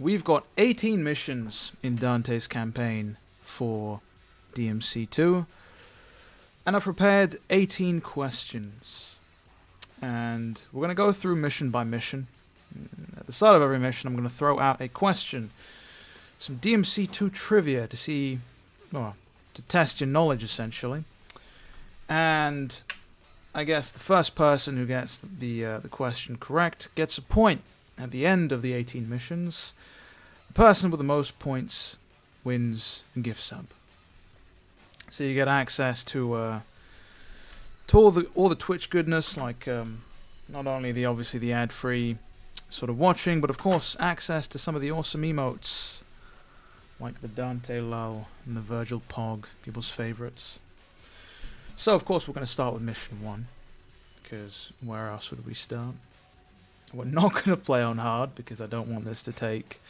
we've got 18 missions in Dante's campaign for DMC2, and I've prepared 18 questions, and we're going to go through mission by mission. At the start of every mission, I'm going to throw out a question, some DMC2 trivia to see, well, to test your knowledge essentially, and I guess the first person who gets the question correct gets a point at the end of the 18 missions. The person with the most points wins a gift sub. So you get access to all the Twitch goodness, like not only obviously the ad-free sort of watching, but of course access to some of the awesome emotes, like the Dante lull and the Virgil Pog, people's favorites. So of course we're going to start with mission 1, because where else would we start? We're not going to play on hard, because I don't want this to take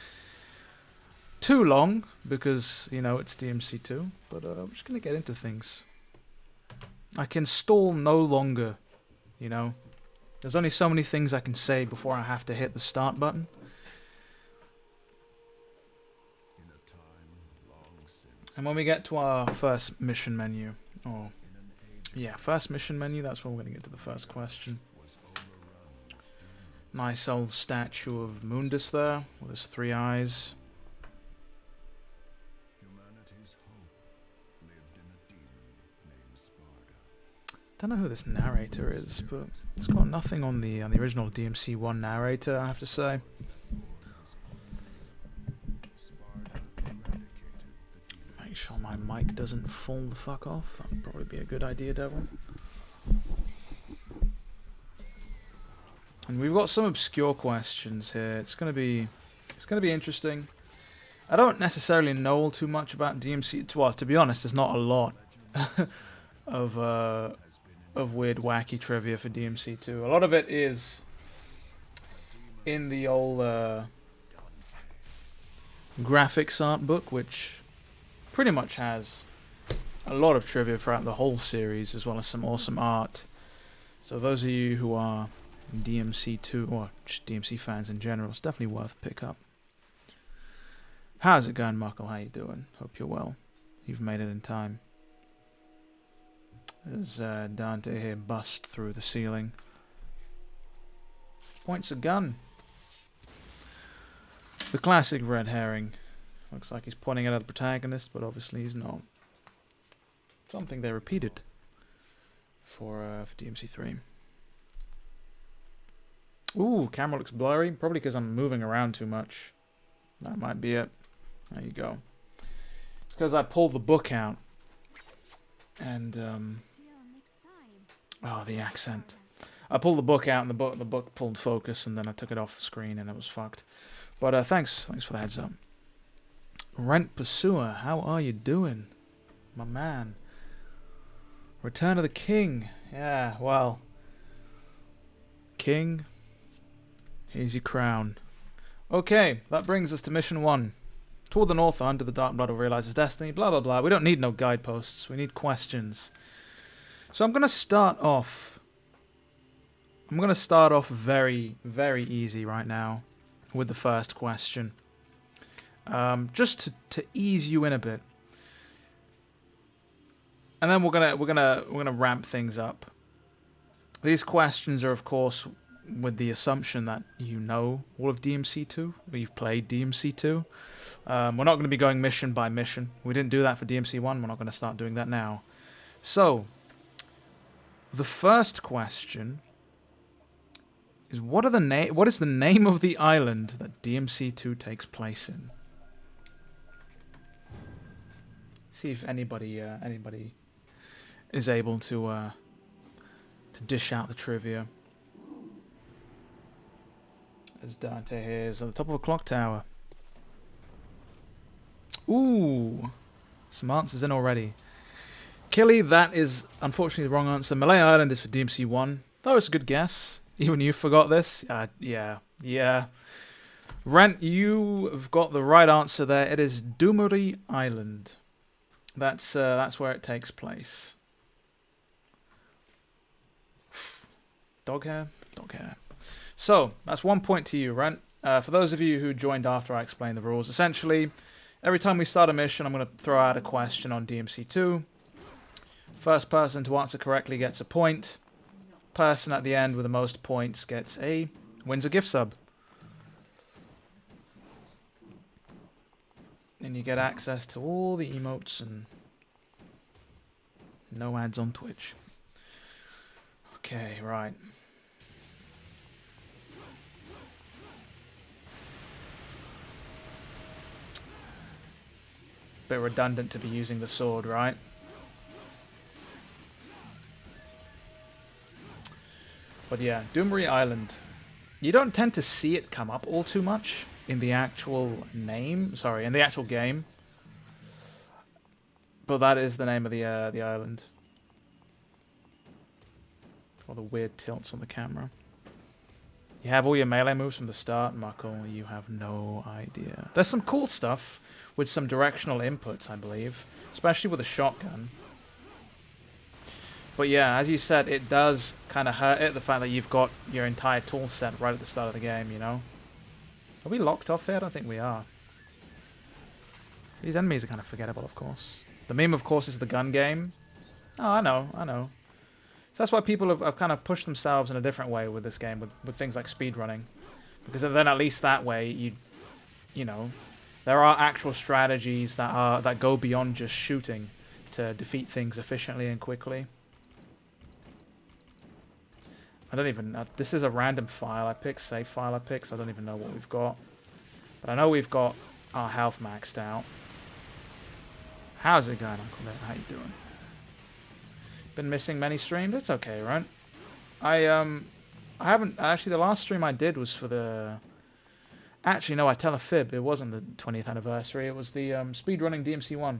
too long, because, you know, it's DMC2, but I'm just going to get into things. I can stall no longer, you know. There's only so many things I can say before I have to hit the start button. And when we get to our first mission menu, first mission menu, that's when we're going to get to the first question. Nice old statue of Mundus there, with his 3 eyes. Don't know who this narrator is, but it's got nothing on the original DMC1 narrator, I have to say. Make sure my mic doesn't fall the fuck off. That would probably be a good idea, Devil. And we've got some obscure questions here. It's gonna be interesting. I don't necessarily know all too much about DMC. Well, to be honest, there's not a lot of weird, wacky trivia for DMC2. A lot of it is in the old graphics art book, which pretty much has a lot of trivia throughout the whole series, as well as some awesome art. So those of you who are DMC2, or just DMC fans in general, it's definitely worth a pick up. How's it going, Muckle? How you doing? Hope you're well. You've made it in time. As Dante here bust through the ceiling. Points a gun. The classic red herring. Looks like he's pointing it at the protagonist, but obviously he's not. Something they repeated for DMC3. Ooh, camera looks blurry. Probably because I'm moving around too much. That might be it. There you go. It's because I pulled the book out. And, oh, the accent. I pulled the book out, and the book pulled focus, and then I took it off the screen, and it was fucked. But thanks for the heads up. Rent Pursuer, how are you doing, my man? Return of the King. Yeah, well, King, here's your crown. Okay, that brings us to mission 1. Toward the north, under the dark blood will realize his destiny. Blah blah blah. We don't need no guideposts. We need questions. So I'm gonna start off. Very, very easy right now with the first question. Just to ease you in a bit, and then we're gonna ramp things up. These questions are, of course, with the assumption that you know all of DMC2, or you've played DMC2. We're not going to be going mission by mission. We didn't do that for DMC1. We're not going to start doing that now. So, the first question is, what is the name of the island that DMC2 takes place in? See if anybody is able to dish out the trivia. As Dante here is on the top of a clock tower. Ooh, some answers in already. Killy, that is unfortunately the wrong answer. Malay Island is for DMC1. That was a good guess. Even you forgot this. Yeah. Rent, you have got the right answer there. It is Dumuri Island. That's where it takes place. Dog hair. So, that's 1 point to you, Rent. For those of you who joined after I explained the rules, essentially, every time we start a mission, I'm going to throw out a question on DMC2. First person to answer correctly gets a point. Person at the end with the most points wins a gift sub. And you get access to all the emotes and no ads on Twitch. Okay, right. Bit redundant to be using the sword, right? But yeah, Doomery Island. You don't tend to see it come up all too much in the actual name. Sorry, in the actual game. But that is the name of the island. All the weird tilts on the camera. You have all your melee moves from the start, Muckle. You have no idea. There's some cool stuff with some directional inputs, I believe. Especially with a shotgun. But yeah, as you said, it does kind of hurt it, the fact that you've got your entire tool set right at the start of the game, you know? Are we locked off here? I don't think we are. These enemies are kind of forgettable, of course. The meme, of course, is the gun game. Oh, I know. So that's why people have kind of pushed themselves in a different way with this game, with things like speedrunning. Because then at least that way, you know, there are actual strategies that go beyond just shooting to defeat things efficiently and quickly. I don't even know. This is a random file I picked, save file I picked, so I don't even know what we've got. But I know we've got our health maxed out. How's it going, Uncle Ned? How you doing? Been missing many streams? It's okay, right? I haven't... Actually, the last stream I did was for the... Actually, no, I tell a fib. It wasn't the 20th anniversary. It was the speedrunning DMC1.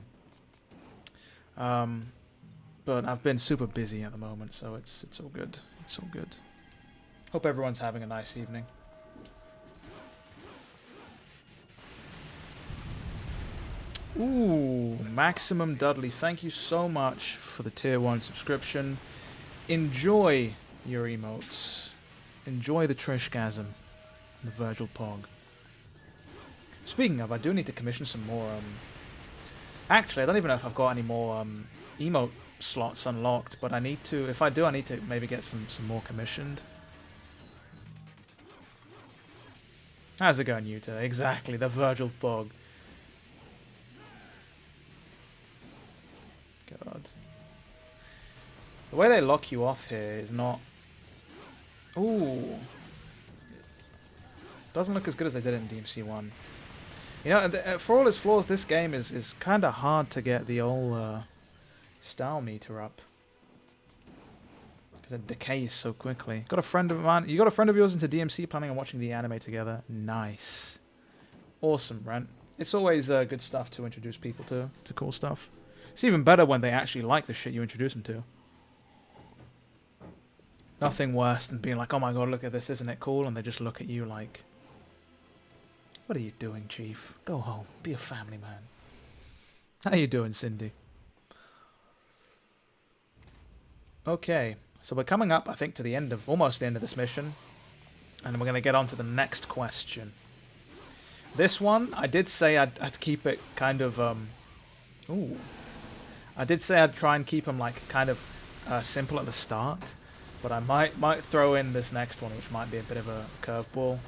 But I've been super busy at the moment, so it's all good. It's all good. Hope everyone's having a nice evening. Ooh, Maximum Dudley, thank you so much for the tier 1 subscription. Enjoy your emotes. Enjoy the Trishgasm, the Virgil Pog. Speaking of, I do need to commission some more. Actually, I don't even know if I've got any more emote slots unlocked, but I need to. If I do, I need to maybe get some more commissioned. How's it going, Yuta? Exactly, the Virgil Pog. God. The way they lock you off here is not... Ooh. Doesn't look as good as they did in DMC1. You know, for all its flaws, this game is kind of hard to get the old style meter up. Because it decays so quickly. Got a friend of mine... You got a friend of yours into DMC planning on watching the anime together? Nice. Awesome, Brent. It's always good stuff to introduce people to cool stuff. It's even better when they actually like the shit you introduce them to. Nothing worse than being like, oh my god, look at this, isn't it cool? And they just look at you like, what are you doing, Chief? Go home. Be a family man. How you doing, Cindy? Okay, so we're coming up, I think, to the end of, almost the end of this mission. And we're going to get on to the next question. This one, I did say I'd keep it kind of, ooh. I did say I'd try and keep them like kind of simple at the start, but I might throw in this next one, which might be a bit of a curveball,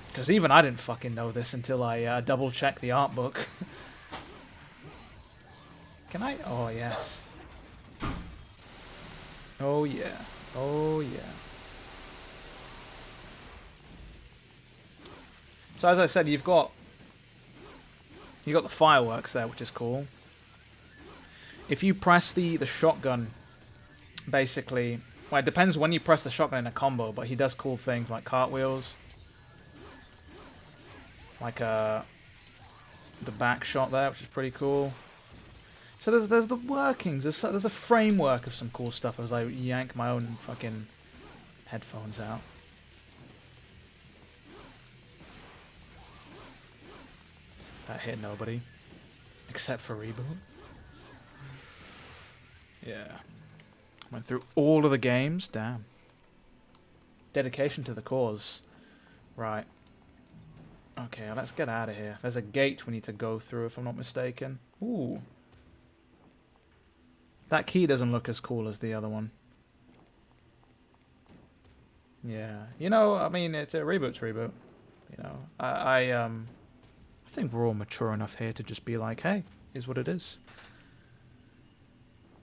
because even I didn't fucking know this until I double checked the art book. Can I? Oh yes. Oh yeah. Oh yeah. So as I said, you've got the fireworks there, which is cool. If you press the shotgun, basically, well, it depends when you press the shotgun in a combo, but he does cool things like cartwheels, like the back shot there, which is pretty cool. So there's the workings. There's a framework of some cool stuff as I yank my own fucking headphones out. That hit nobody, except for Reboot. Yeah. Went through all of the games. Damn. Dedication to the cause. Right. Okay, let's get out of here. There's a gate we need to go through, if I'm not mistaken. Ooh. That key doesn't look as cool as the other one. Yeah. You know, I mean, it's a reboot's reboot. You know, I think we're all mature enough here to just be like, hey, is what it is.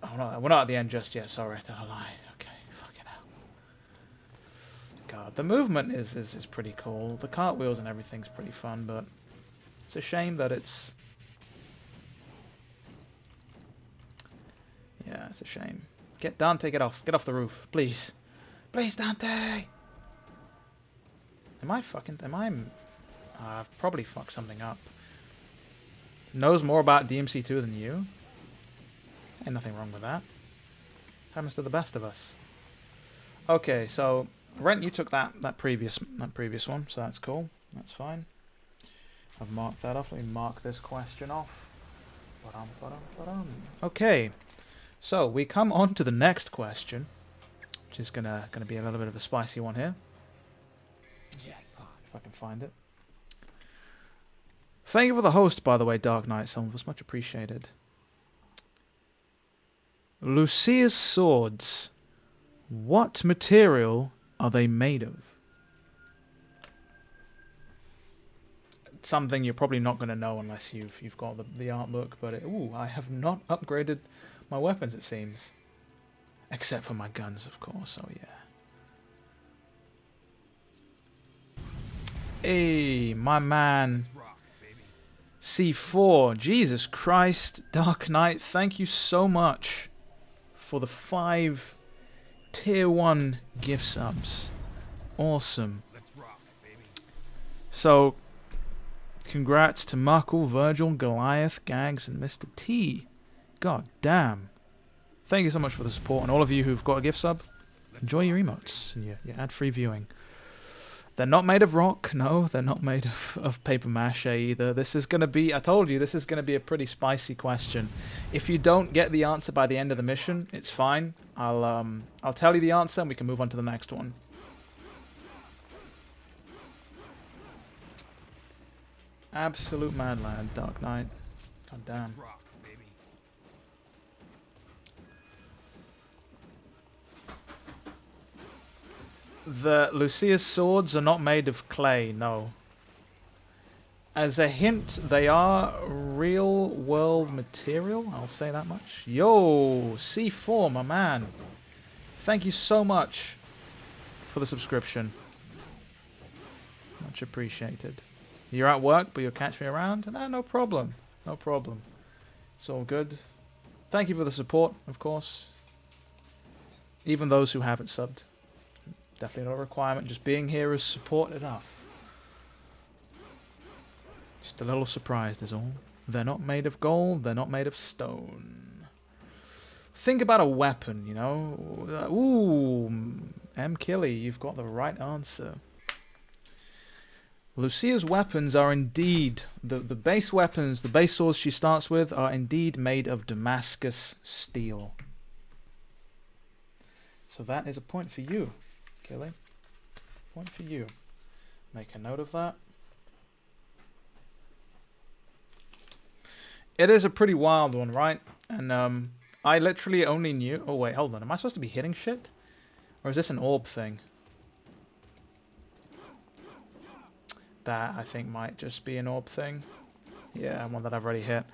Oh, no, we're not at the end just yet. Sorry, did I lie? Okay, fucking hell. God, the movement is pretty cool. The cartwheels and everything's pretty fun, but it's a shame that it's... Yeah, it's a shame. Get Dante, get off the roof, please. Please, Dante! I've probably fucked something up. Knows more about DMC2 than you? Ain't nothing wrong with that. Happens to the best of us. Okay, so Rent, you took that previous one, so that's cool. That's fine. I've marked that off. Let me mark this question off. Okay, so we come on to the next question, which is gonna be a little bit of a spicy one here. Jackpot, if I can find it. Thank you for the host, by the way, Dark Knight. Some of us much appreciated. Lucia's swords. What material are they made of? Something you're probably not going to know unless you've got the art book. But ooh, I have not upgraded my weapons, it seems, except for my guns, of course. Oh yeah. Hey, my man. C4. Jesus Christ, Dark Knight. Thank you so much for the 5 tier 1 gift subs. Awesome. So, congrats to Muckle, Virgil, Goliath, Gags, and Mr. T. God damn. Thank you so much for the support, and all of you who've got a gift sub, enjoy your emotes and your ad-free viewing. They're not made of rock, no, they're not made of paper mache either. This is going to be, I told you, this is going to be a pretty spicy question. If you don't get the answer by the end of the mission, it's fine. I'll tell you the answer and we can move on to the next one. Absolute mad lad, Dark Knight. God damn. The Lucia's swords are not made of clay, no. As a hint, they are real-world material, I'll say that much. Yo, C4, my man. Thank you so much for the subscription. Much appreciated. You're at work, but you'll catch me around? No problem. No problem. It's all good. Thank you for the support, of course. Even those who haven't subbed. Definitely not a requirement. Just being here is support enough. Just a little surprised is all. They're not made of gold. They're not made of stone. Think about a weapon, you know. Ooh, M. Killy, you've got the right answer. Lucia's weapons are indeed, the base weapons, the base swords she starts with are indeed made of Damascus steel. So that is a point for you. Killy. Point for you. Make a note of that. It is a pretty wild one, right? And I literally only knew... Oh, wait, hold on. Am I supposed to be hitting shit? Or is this an orb thing? That, I think, might just be an orb thing. Yeah, one that I've already hit.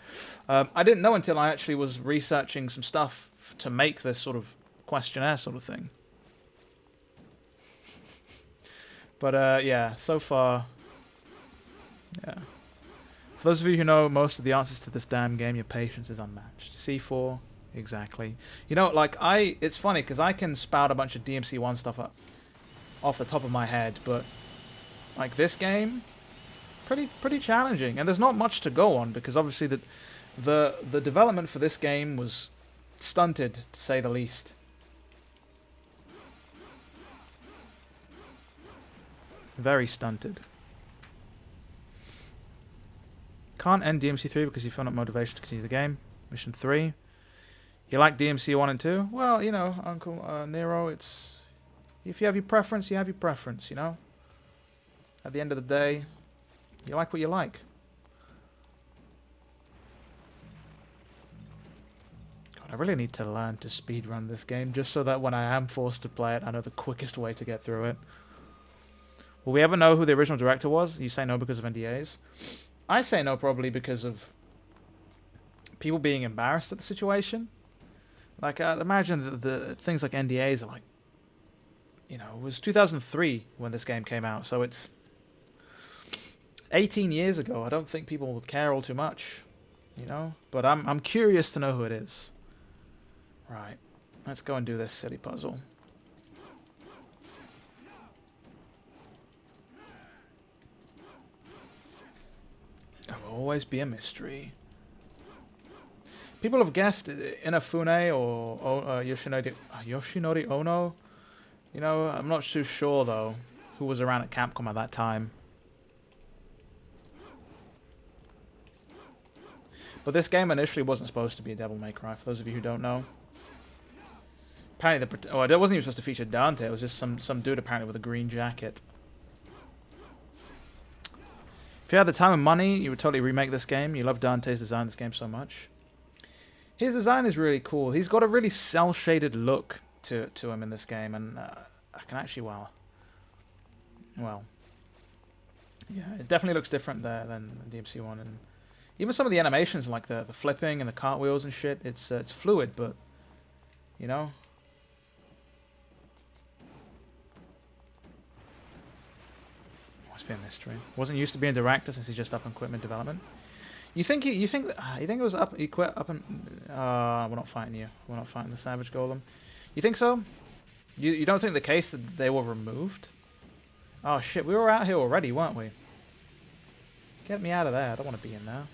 I didn't know until I actually was researching some stuff to make this sort of questionnaire sort of thing. But, yeah, so far... Yeah. For those of you who know most of the answers to this damn game, your patience is unmatched. C4, exactly. You know, like, it's funny, because I can spout a bunch of DMC1 stuff up off the top of my head, but, like, this game, pretty challenging. And there's not much to go on, because obviously the development for this game was stunted, to say the least. Very stunted. Can't end DMC3 because you found up motivation to continue the game. Mission 3. You like DMC 1 and 2? Well, you know, Uncle Nero, it's... If you have your preference, you have your preference, you know? At the end of the day, You like what you like. God, I really need to learn to speedrun this game, just so that when I am forced to play it, I know the quickest way to get through it. Will we ever know who the original director was? You say no because of NDAs. I say no probably because of people being embarrassed at the situation. Like, I'd imagine the things like NDAs are like, you know, it was 2003 when this game came out, so it's 18 years ago. I don't think people would care all too much, you know? But I'm curious to know who it is. Right. Let's go and do this silly puzzle. There will always be a mystery. People have guessed Inafune or Yoshinori Ono. You know, I'm not too sure, though, who was around at Capcom at that time. But this game initially wasn't supposed to be a DevilNeverCry, for those of you who don't know. Apparently, it wasn't even supposed to feature Dante. It was just some dude apparently with a green jacket. If you had the time and money, you would totally remake this game. You love Dante's design of this game so much. His design is really cool. He's got a really cel-shaded look to him in this game, and I can actually, well, yeah, it definitely looks different there than the DMC one, and even some of the animations, like the flipping and the cartwheels and shit, it's fluid, but you know. Must be a mystery. Wasn't used to being director since he's just up on equipment development. You think it was up? He quit up and we're not fighting you. We're not fighting the Savage Golem. You think so? You don't think the case that they were removed? Oh shit, we were out here already, weren't we? Get me out of there. I don't want to be in there.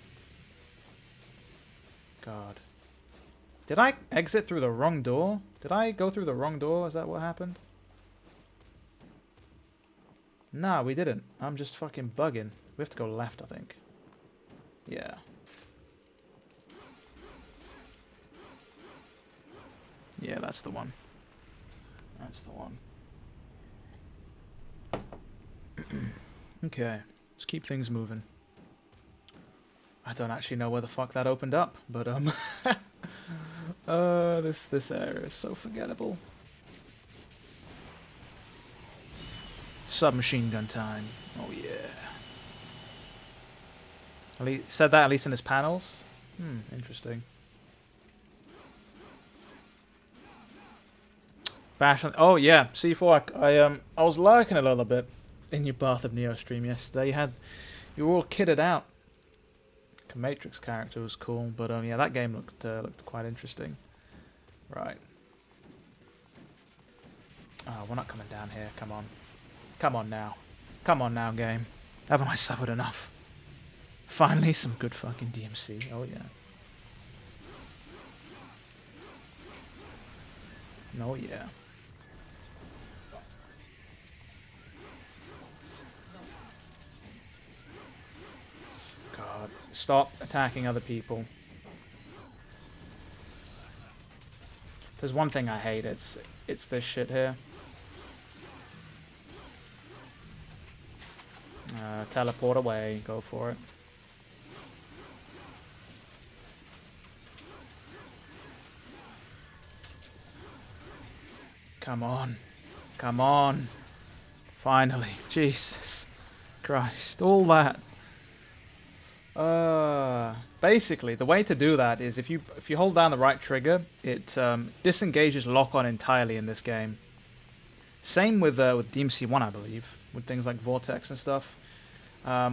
God. Did I exit through the wrong door? Did I go through the wrong door? Is that what happened? Nah, we didn't. I'm just fucking bugging. We have to go left, I think. Yeah. Yeah, that's the one. That's the one. Okay, let's keep things moving. I don't actually know where the fuck that opened up, but this area is so forgettable. Submachine gun time. Oh yeah. Said that at least in his panels. Interesting. Bash on. Oh yeah, C4. I was lurking a little bit in your Bath of Neo stream yesterday. You were all kitted out. Matrix character was cool, but yeah, that game looked quite interesting. Right. Oh, we're not coming down here. Come on. Come on now. Come on now, game. Haven't I suffered enough? Finally, some good fucking DMC. Oh yeah. Oh yeah. God, stop attacking other people. There's one thing I hate, it's this shit here. Teleport away, go for it. Come on. Come on. Finally. Jesus Christ. All that. Basically, the way to do that is if you hold down the right trigger, it disengages lock-on entirely in this game. Same with DMC1, I believe, with things like Vortex and stuff,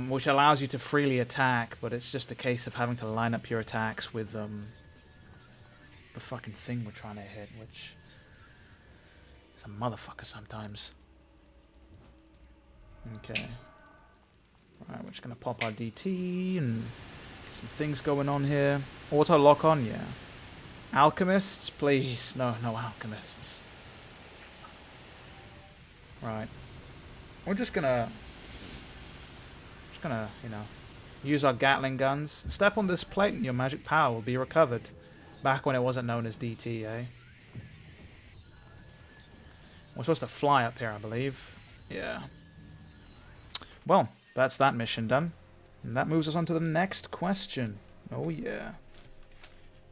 which allows you to freely attack, but it's just a case of having to line up your attacks with the fucking thing we're trying to hit, which is a motherfucker sometimes. Okay. Right, we're just going to pop our DT and get some things going on here. Auto lock on, yeah. Alchemists, please. No alchemists. Right. We're just gonna, you know, use our Gatling guns. Step on this plate and your magic power will be recovered. Back when it wasn't known as DT, eh? We're supposed to fly up here, I believe. Yeah. Well, that's that mission done. And that moves us on to the next question. Oh yeah.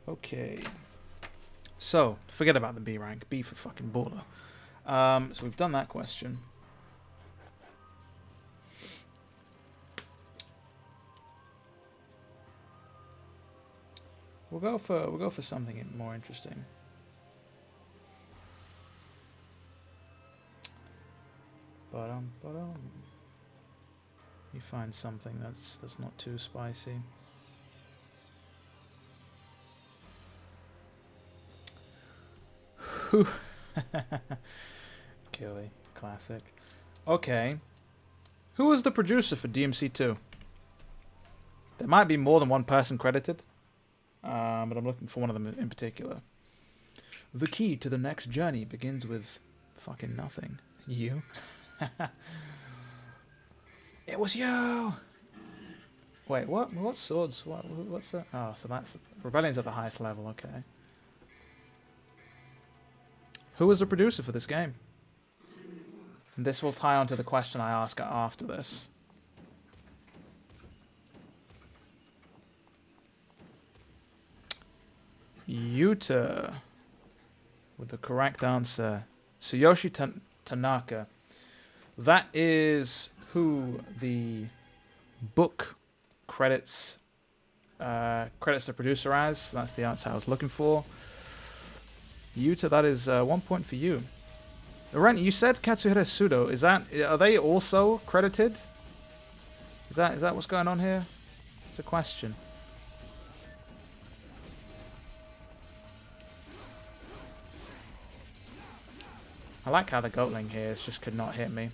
Okay. So, forget about the B rank. B for fucking baller. So we've done that question. We'll go for something more interesting. You find something that's not too spicy. Killy, classic. Okay. Who was the producer for DMC2? There might be more than one person credited, but I'm looking for one of them in particular. The key to the next journey begins with fucking nothing. You? It was you! Wait, what? What swords? What's that? Oh, so that's... Rebellion's at the highest level, okay. Who was the producer for this game? And this will tie on to the question I ask after this. Yuta with the correct answer. Tsuyoshi Tanaka. That is who the book credits the producer as. That's the answer I was looking for. Yuta, that is 1 point for you. Ren, you said Katsuhira Sudo. Are they also credited? Is that what's going on here? It's a question. I like how the Goatling here just could not hit me.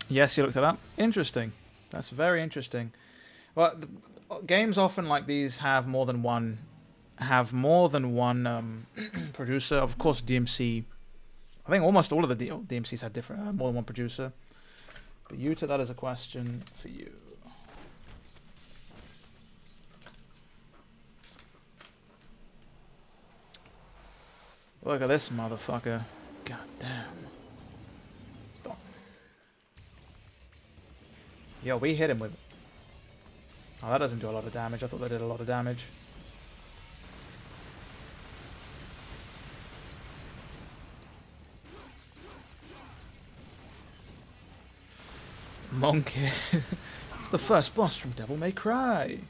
Yes, you looked it up. Interesting. That's very interesting. Well, games often like these have more than one producer. Of course, DMC. I think almost all of the DMCs had different more than one producer. But Yuta, that is a question for you. Look at this motherfucker. God damn. Stop. Yo, we hit him with... Oh, that doesn't do a lot of damage. I thought that did a lot of damage. Monkey. It's the first boss from DevilNeverCry.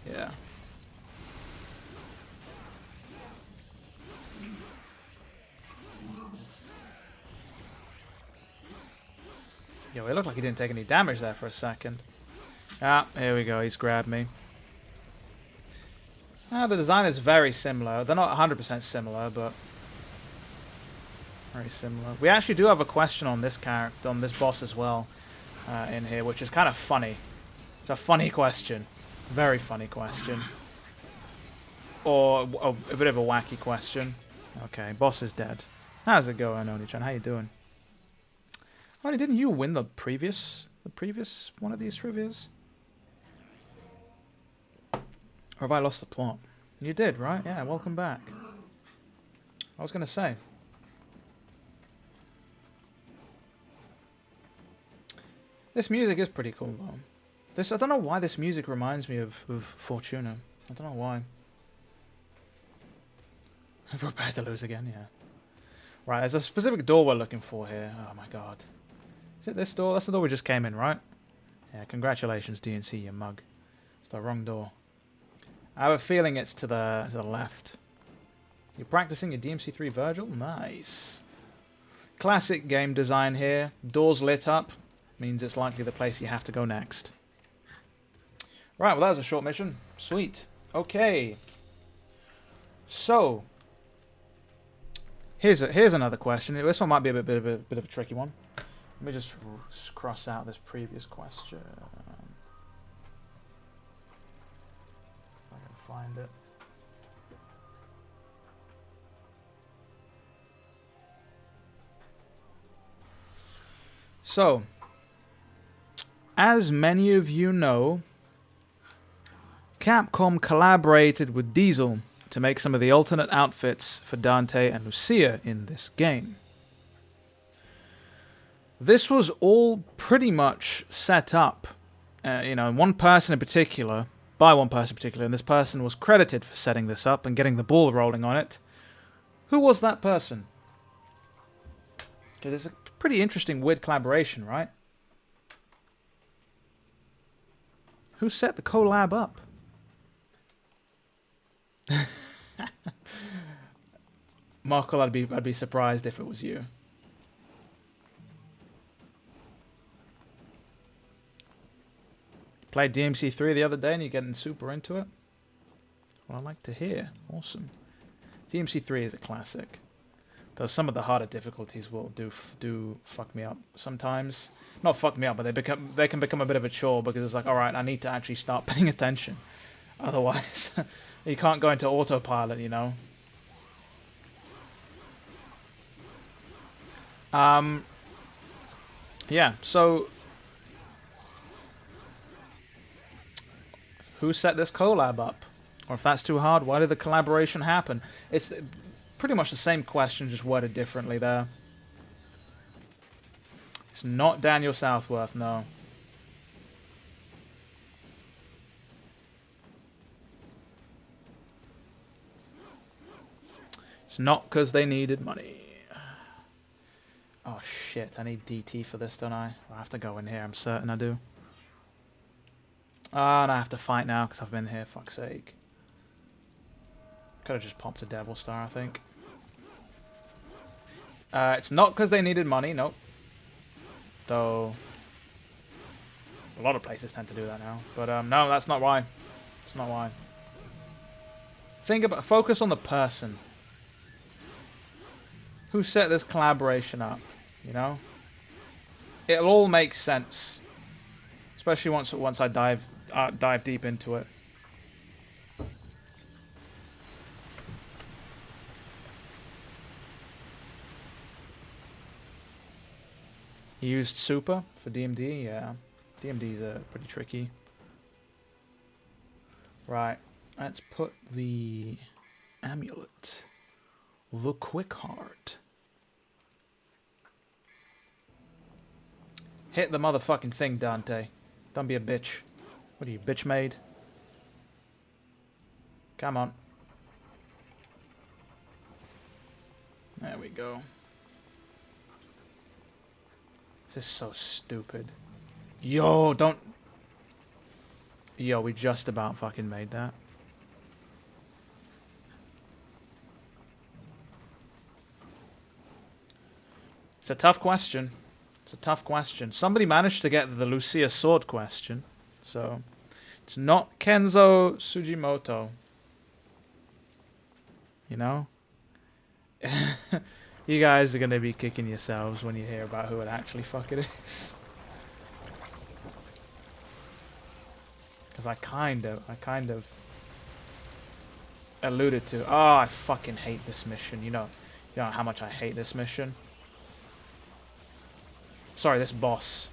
Yeah. Yo, it looked like he didn't take any damage there for a second. Ah, here we go. He's grabbed me. Ah, the design is very similar. They're not 100% similar, but very similar. We actually do have a question on this character, on this boss as well, in here, which is kind of funny. It's a funny question. Very funny question. Or a bit of a wacky question. Okay, boss is dead. How's it going, Oni-chan? How you doing? Oni, didn't you win the previous one of these trivias? Or have I lost the plot? You did, right? Yeah, welcome back. I was going to say. This music is pretty cool, though. I don't know why this music reminds me of Fortuna. I don't know why. I'm prepared to lose again, yeah. Right, there's a specific door we're looking for here. Oh my god. Is it this door? That's the door we just came in, right? Yeah, congratulations, DNC, you mug. It's the wrong door. I have a feeling it's to the left. You're practicing your DMC3 Virgil? Nice. Classic game design here. Doors lit up. Means it's likely the place you have to go next. Right, well that was a short mission. Sweet. Okay. So, here's another question. This one might be a bit of a tricky one. Let me just cross out this previous question. If I can find it. So, as many of you know, Capcom collaborated with Diesel to make some of the alternate outfits for Dante and Lucia in this game. This was all pretty much set up, you know, one person in particular, by one person in particular, and this person was credited for setting this up and getting the ball rolling on it. Who was that person? Because it's a pretty interesting, weird collaboration, right? Who set the collab up? Markle, I'd be surprised if it was you. Played DMC3 the other day and you're getting super into it? Well, I like to hear. Awesome. DMC3 is a classic. Though some of the harder difficulties will do fuck me up sometimes. Not fuck me up, but they can become a bit of a chore because it's like, alright, I need to actually start paying attention. Otherwise, you can't go into autopilot, you know. Yeah, so who set this collab up? Or if that's too hard, why did the collaboration happen? It's pretty much the same question, just worded differently there. It's not Daniel Southworth, no. It's not because they needed money. Oh shit, I need DT for this, don't I? I have to go in here, I'm certain I do. And I have to fight now because I've been here, fuck's sake. Could have just popped a Devil Star, I think. It's not because they needed money, nope. Though a lot of places tend to do that now. But no, that's not why. It's not why. Focus on the person. Who set this collaboration up, you know? It'll all make sense. Especially once I dive deep into it. He used super for DMD, yeah. DMD's pretty tricky. Right, let's put the amulet. The quick heart. Hit the motherfucking thing, Dante. Don't be a bitch. What are you, bitch made? Come on. There we go. This is so stupid. Yo, don't... Yo, we just about fucking made that. It's a tough question. It's a tough question. Somebody managed to get the Lucia sword question. So, it's not Kenzo Sugimoto. You know? You guys are going to be kicking yourselves when you hear about who it actually fuck it is. Because I kind of alluded to... Oh, I fucking hate this mission. You know how much I hate this mission? Sorry, this boss.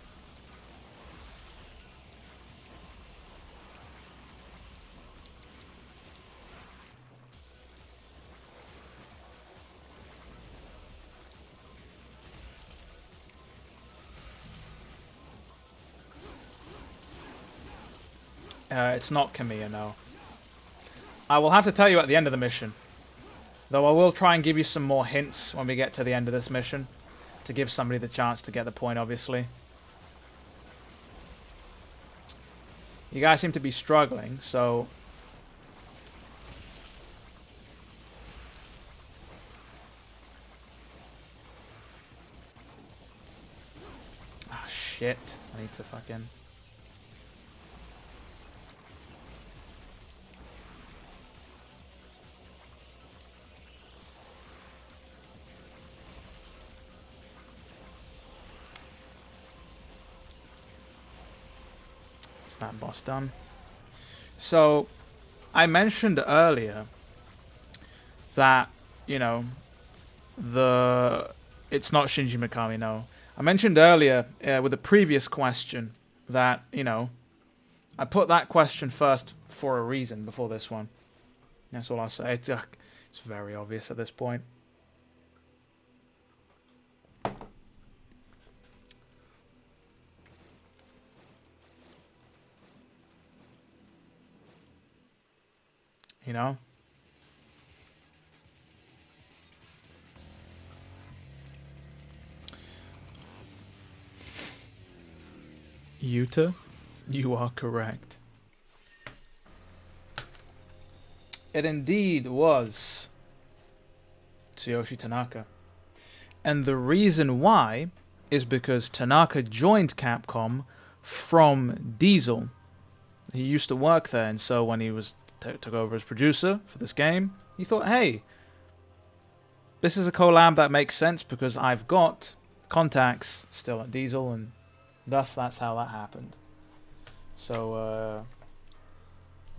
It's not Kamiya, no. I will have to tell you at the end of the mission. Though I will try and give you some more hints when we get to the end of this mission. To give somebody the chance to get the point, obviously. You guys seem to be struggling, so... Ah, shit. I need to fucking... that boss done. So I mentioned earlier that, you know, it's not Shinji Mikami, no. I mentioned earlier with the previous question that, you know, I put that question first for a reason before this one. That's all I'll say. It's very obvious at this point. You know? Yuta, you are correct. It indeed was Tsuyoshi Tanaka. And the reason why is because Tanaka joined Capcom from Diesel. He used to work there, and so when he was took over as producer for this game, he thought, hey, this is a collab that makes sense because I've got contacts still at Diesel, and thus that's how that happened. So,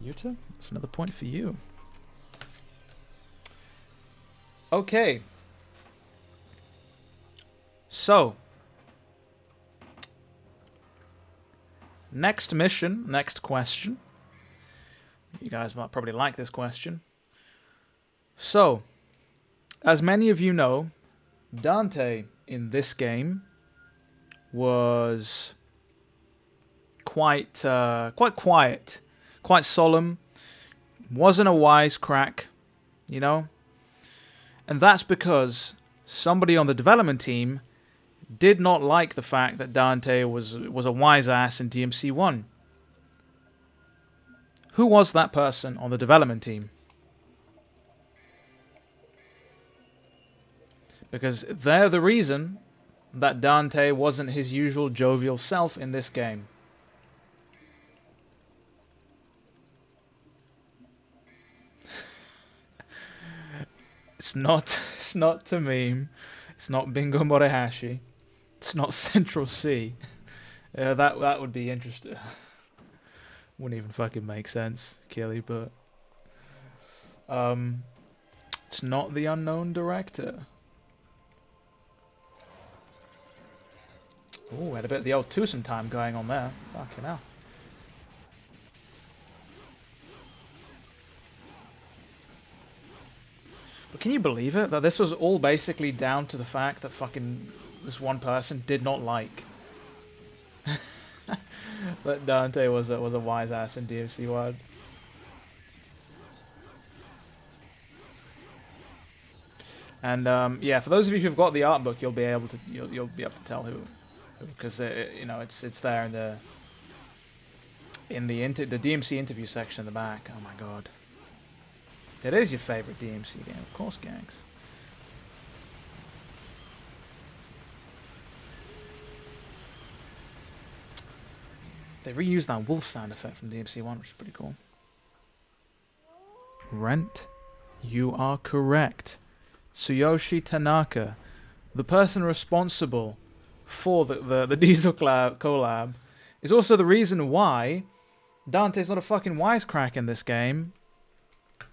Yuta, that's another point for you. Okay. So, next mission, next question. You guys might probably like this question. So, as many of you know, Dante in this game was quite quiet, quite solemn, wasn't a wisecrack, you know? And that's because somebody on the development team did not like the fact that Dante was a wise ass in DMC1. Who was that person on the development team? Because they're the reason that Dante wasn't his usual jovial self in this game. It's not Tamim. It's not Bingo Morihashi. It's not Central C. That would be interesting. Wouldn't even fucking make sense, Kelly, but it's not the unknown director. Oh, had a bit of the old twosome time going on there. Fucking hell. But can you believe it? That this was all basically down to the fact that fucking this one person did not like that Dante was a wise ass in DMC1. And yeah, for those of you who've got the art book, you'll be able to tell who, because you know it's there in the DMC interview section in the back. Oh my god. It is your favorite DMC game, of course, gangs. They reused that wolf sound effect from DMC1, which is pretty cool. Rent, you are correct. Tsuyoshi Tanaka, the person responsible for the Diesel collab, is also the reason why Dante's not a fucking wisecrack in this game.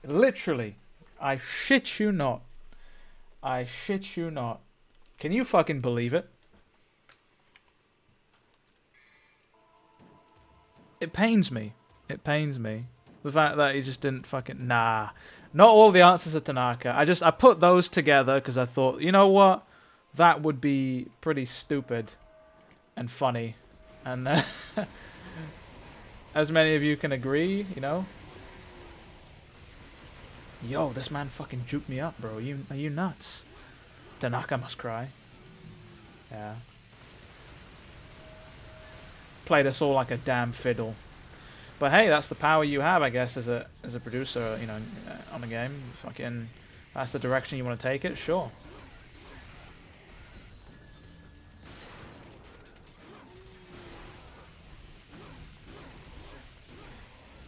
Literally. I shit you not. I shit you not. Can you fucking believe it? It pains me. It pains me. The fact that he just didn't fucking... Nah. Not all the answers are Tanaka. I put those together because I thought, you know what? That would be pretty stupid and funny. And as many of you can agree, you know? Yo, this man fucking juked me up, bro. Are you nuts? Tanaka must cry. Yeah. Played us all like a damn fiddle. But hey, that's the power you have, I guess, as a producer, you know, on a game. Fucking, that's the direction you want to take it. Sure.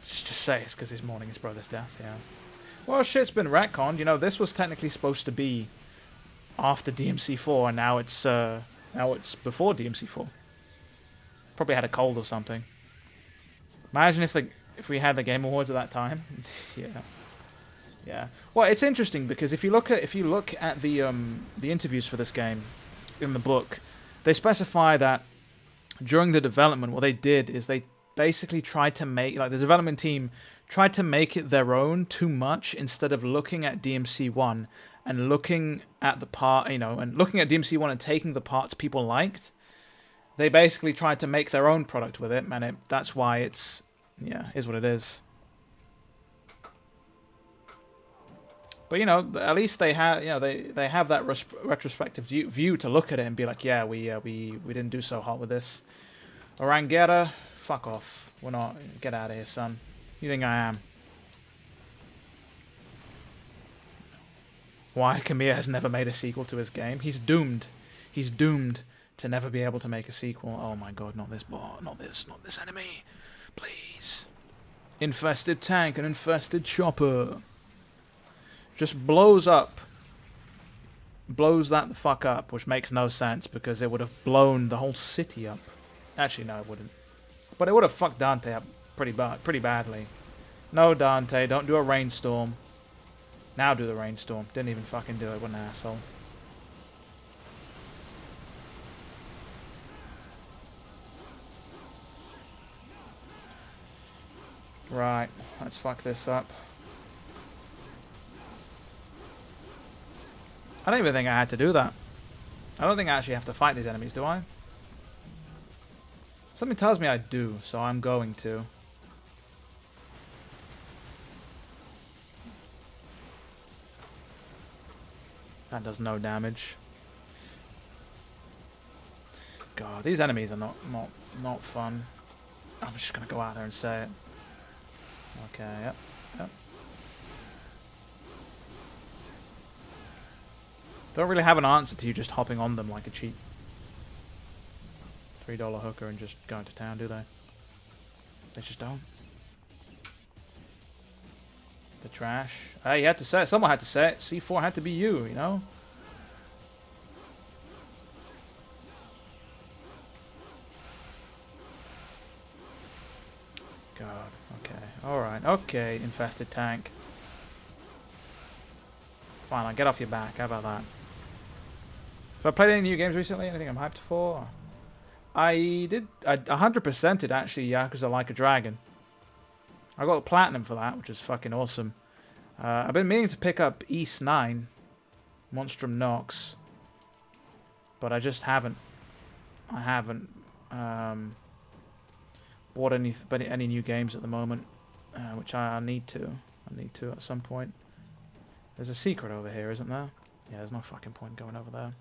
Just say it's because he's mourning his brother's death. Yeah. Well, shit's been retconned. You know, this was technically supposed to be after DMC4, and now it's before DMC4. Probably had a cold or something. Imagine if we had the Game Awards at that time. Yeah. Well, it's interesting because if you look at the interviews for this game in the book, they specify that during the development, what they did is they basically tried to make, like, the development team tried to make it their own too much instead of looking at DMC1 and looking at the part, you know, and looking at DMC1 and taking the parts people liked. They basically tried to make their own product with it, and that's why it's, yeah, is what it is. But you know, at least they have, you know, they have that retrospective view to look at it and be like, yeah, we didn't do so hot with this. Orangera, fuck off. We're not. Get out of here, son. You think I am? Why Kamiya has never made a sequel to his game? He's doomed. He's doomed to never be able to make a sequel. Oh my god, not this bot, not this enemy. Please. Infested tank, an infested chopper. Just blows up. Blows that the fuck up, which makes no sense because it would have blown the whole city up. Actually, no, it wouldn't. But it would have fucked Dante up pretty badly. No, Dante, don't do a rainstorm. Now do the rainstorm. Didn't even fucking do it. What an asshole. Right, let's fuck this up. I don't even think I had to do that. I don't think I actually have to fight these enemies, do I? Something tells me I do, so I'm going to. That does no damage. God, these enemies are not fun. I'm just gonna go out there and say it. Okay, yep. Don't really have an answer to you just hopping on them like a cheap $3 hooker and just going to town, do they? They just don't. The trash. Hey, you had to say it. Someone had to say it. C4 had to be you, you know? God. Okay. Alright. Okay, infested tank. Fine, I'll get off your back. How about that? Have I played any new games recently? Anything I'm hyped for? I did. I 100%'d actually Yakuza Like a Dragon. I got a platinum for that, which is fucking awesome. I've been meaning to pick up East 9, Monstrum Nox, but I just haven't. I haven't bought any new games at the moment, which I need to. I need to at some point. There's a secret over here, isn't there? Yeah, there's no fucking point going over there.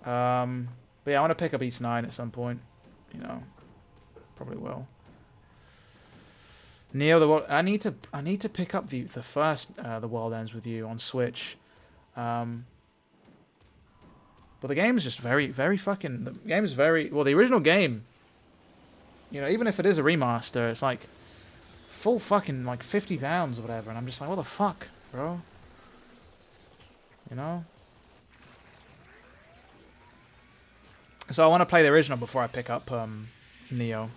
But yeah, I want to pick up East 9 at some point. You know, probably will. Neo, the world. I need to pick up the first The World Ends With You on Switch. But the game is just very fucking. The game is very well. The original game. You know, even if it is a remaster, it's like full fucking like £50 or whatever, and I'm just like, what the fuck, bro? You know. So I want to play the original before I pick up Neo.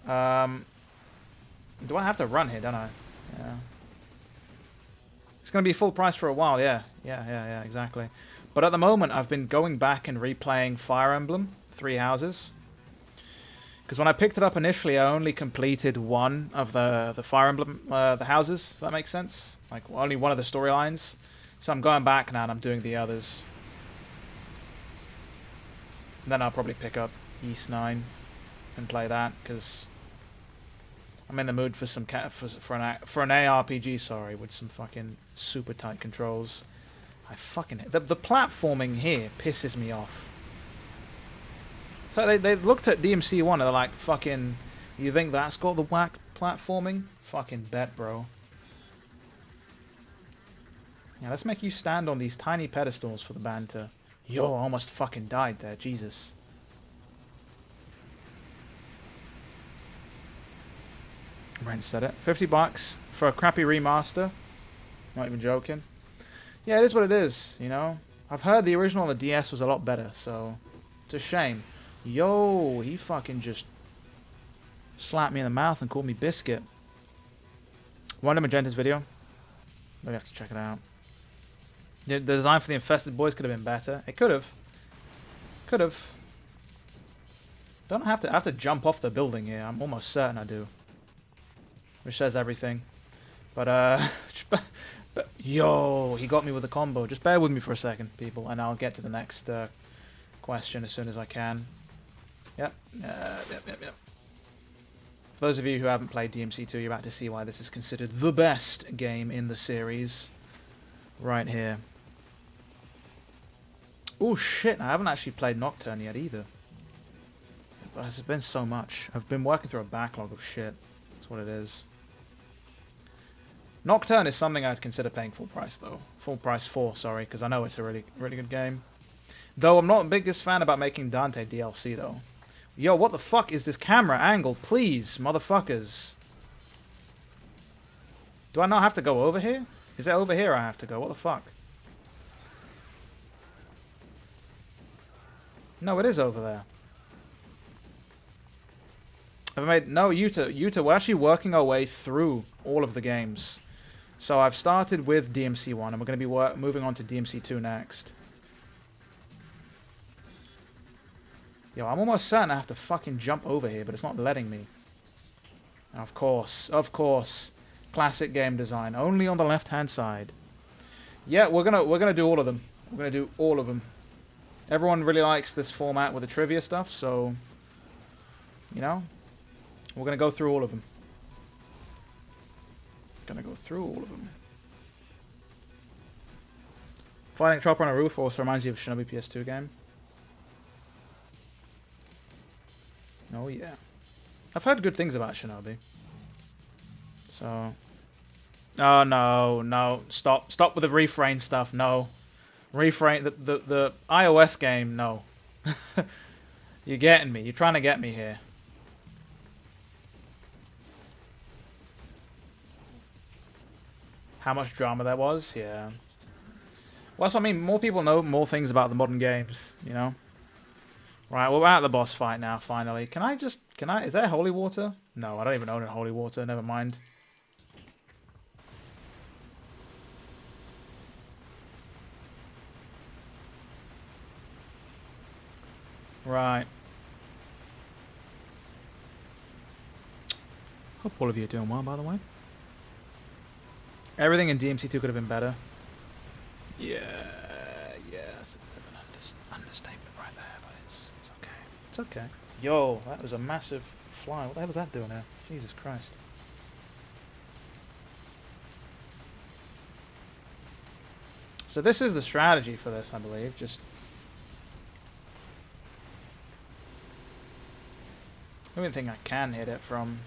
Do I have to run here, don't I? Yeah. It's going to be full price for a while, yeah. Yeah, exactly. But at the moment, I've been going back and replaying Fire Emblem, Three Houses. Because when I picked it up initially, I only completed one of the Fire Emblem, the houses, if that makes sense. Like, only one of the storylines. So I'm going back now and I'm doing the others. And then I'll probably pick up East 9 and play that, because I'm in the mood for some for an ARPG, sorry, with some fucking super tight controls. I fucking the platforming here pisses me off. So they looked at DMC 1 and they're like, fucking, you think that's got the whack platforming? Fucking bet, bro. Yeah, let's make you stand on these tiny pedestals for the banter. Yo, I almost fucking died there, Jesus. Brent said it. $50 for a crappy remaster. Not even joking. Yeah, it is what it is, you know. I've heard the original on the DS was a lot better, so it's a shame. Yo, he fucking just slapped me in the mouth and called me biscuit. Wonder Magenta's video. Maybe have to check it out. The design for the infested boys could have been better. It could have. Could have. Don't have to. I have to jump off the building here. I'm almost certain I do. Which says everything. But yo, he got me with a combo. Just bear with me for a second, people, and I'll get to the next question as soon as I can. Yep. Yep. For those of you who haven't played DMC2, you're about to see why this is considered the best game in the series. Right here. Oh shit, I haven't actually played Nocturne yet either. There's been so much. I've been working through a backlog of shit. That's what it is. Nocturne is something I'd consider paying full price though. Full price for, sorry, because I know it's a really good game. Though I'm not the biggest fan about making Dante DLC though. Yo, what the fuck is this camera angle? Please, motherfuckers. Do I not have to go over here? Is it over here I have to go? What the fuck? No, it is over there. Have I made... No, Yuta, we're actually working our way through all of the games. So I've started with DMC1, and we're going to be moving on to DMC2 next. Yo, I'm almost certain I have to fucking jump over here, but it's not letting me. Of course, of course. Classic game design, only on the left-hand side. Yeah, we're gonna do all of them. We're gonna do all of them. Everyone really likes this format with the trivia stuff, so you know, we're gonna go through all of them. Gonna go through all of them. Flying chopper on a roof also reminds you of Shinobi PS2 game. Oh yeah. I've heard good things about Shinobi. So... Oh no, no. Stop with the refrain stuff, no. Refrain, the iOS game, no. You're getting me. You're trying to get me here. How much drama there was? Yeah. Well, that's what I mean. More people know more things about the modern games, you know? Right, we're at the boss fight now, finally. Is there holy water? No, I don't even own a holy water, never mind. Right. Hope all of you are doing well, by the way. Everything in DMC2 could have been better. Yeah, that's a bit of an understatement right there, but it's okay. It's okay. Yo, that was a massive fly. What the hell was that doing there? Jesus Christ. So this is the strategy for this, I believe. Just... I don't think I can hit it from...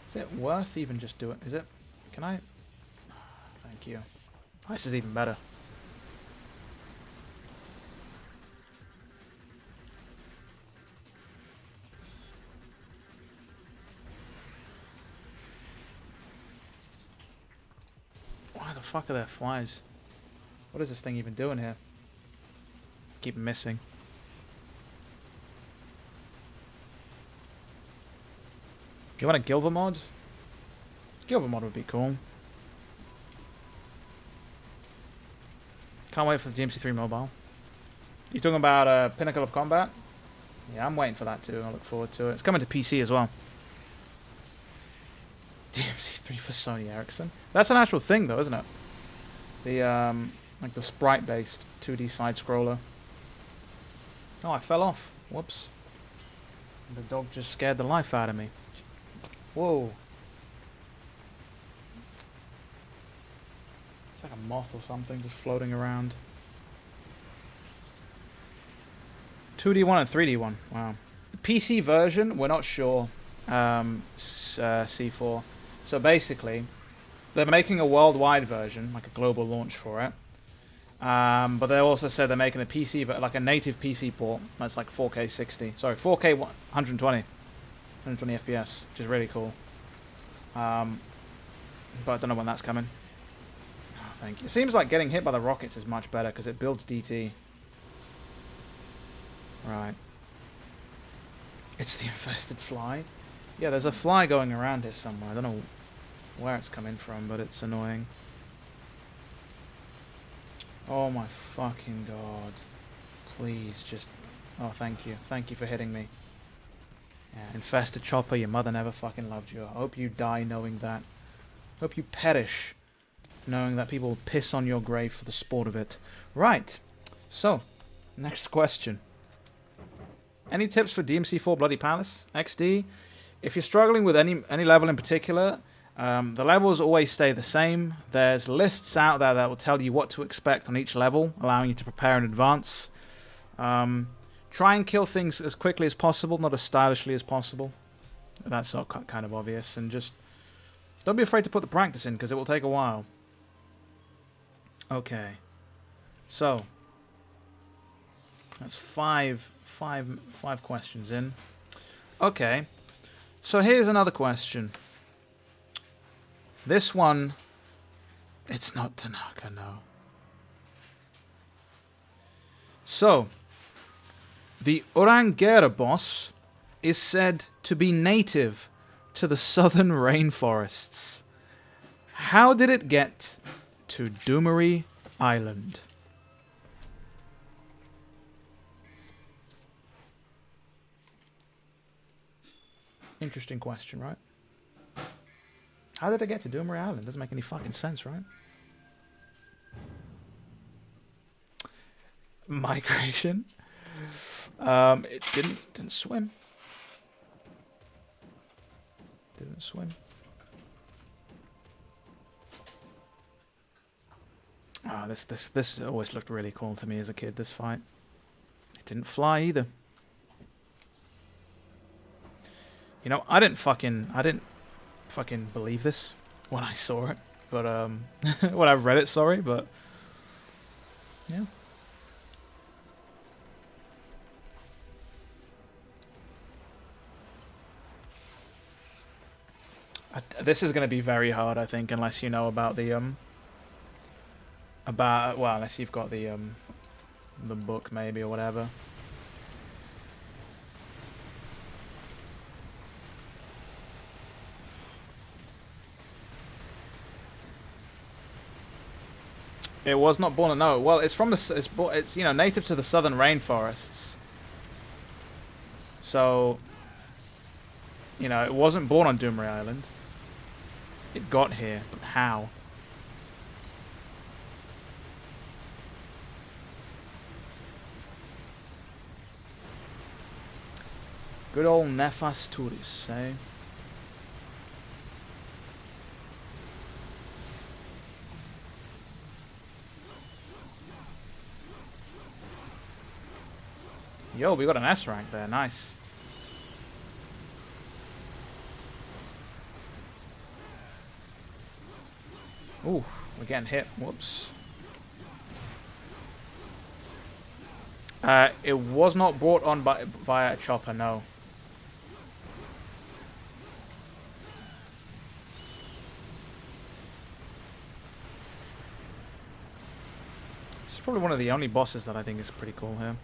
Is it worth even just doing... Is it... Can I... Thank you. This is even better. Why the fuck are there flies? What is this thing even doing here? Keep missing. You want a Gilver mod? Gilver mod would be cool. Can't wait for the DMC3 mobile. You talking about Pinnacle of Combat? Yeah, I'm waiting for that too. I look forward to it. It's coming to PC as well. DMC3 for Sony Ericsson. That's an actual thing though, isn't it? The like the sprite-based 2D side scroller. Oh, I fell off. Whoops. The dog just scared the life out of me. Whoa. It's like a moth or something just floating around. 2D1 and 3D1. Wow. The PC version, we're not sure. C4. So basically, they're making a worldwide version, like a global launch for it. But they also said they're making a PC, but like a native PC port that's like 4K 60. Sorry, 4K 120 FPS, which is really cool. But I don't know when that's coming. Oh, thank you. It seems like getting hit by the rockets is much better because it builds DT. Right. It's the infested fly. Yeah, there's a fly going around here somewhere. I don't know where it's coming from, but it's annoying. Oh my fucking god. Please just... Oh, thank you. Thank you for hitting me. Yeah, infested chopper, your mother never fucking loved you. I hope you die knowing that. I hope you perish knowing that people piss on your grave for the sport of it. Right. So, next question. Any tips for DMC4 Bloody Palace XD? If you're struggling with any level in particular, the levels always stay the same. There's lists out there that will tell you what to expect on each level, allowing you to prepare in advance. Try and kill things as quickly as possible, not as stylishly as possible. That's all kind of obvious. And just don't be afraid to put the practice in, because it will take a while. Okay. So that's five questions in. Okay. So here's another question. This one, it's not Tanaka, no. So, the Orangera boss is said to be native to the southern rainforests. How did it get to Dumari Island? Interesting question, right? How did it get to Dumari Island? Doesn't make any fucking sense, right? Migration. It didn't swim. Didn't swim. Ah, this always looked really cool to me as a kid. This fight. It didn't fly either. You know, I didn't fucking believe this when I saw it, but when I read it, sorry, but yeah. This is going to be very hard, I think, unless you know about the unless you've got the book maybe or whatever. It was not born in no. Well, it's from the it's you know, native to the southern rainforests. So, you know, it wasn't born on Dumari Island. It got here, but how? Good old Nefas Turis, eh? Yo, we got an S rank there. Nice. Ooh, we're getting hit. Whoops. It was not brought on by a chopper, no. This is probably one of the only bosses that I think is pretty cool here.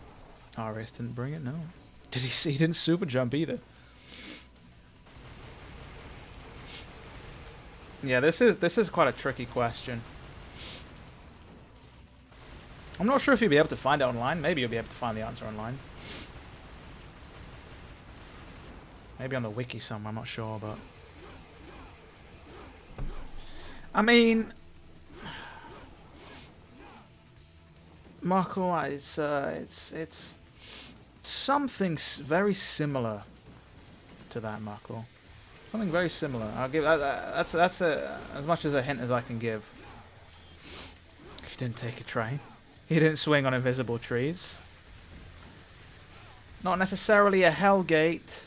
RS didn't bring it, no. Did he see? He didn't super jump either. Yeah, this is quite a tricky question. I'm not sure if you'll be able to find it online. Maybe you'll be able to find the answer online. Maybe on the wiki somewhere, I'm not sure, but I mean, Marco, it's something very similar to that, Marco. Something very similar. I'll give that's as much as a hint as I can give. He didn't take a train. He didn't swing on invisible trees. Not necessarily a Hellgate.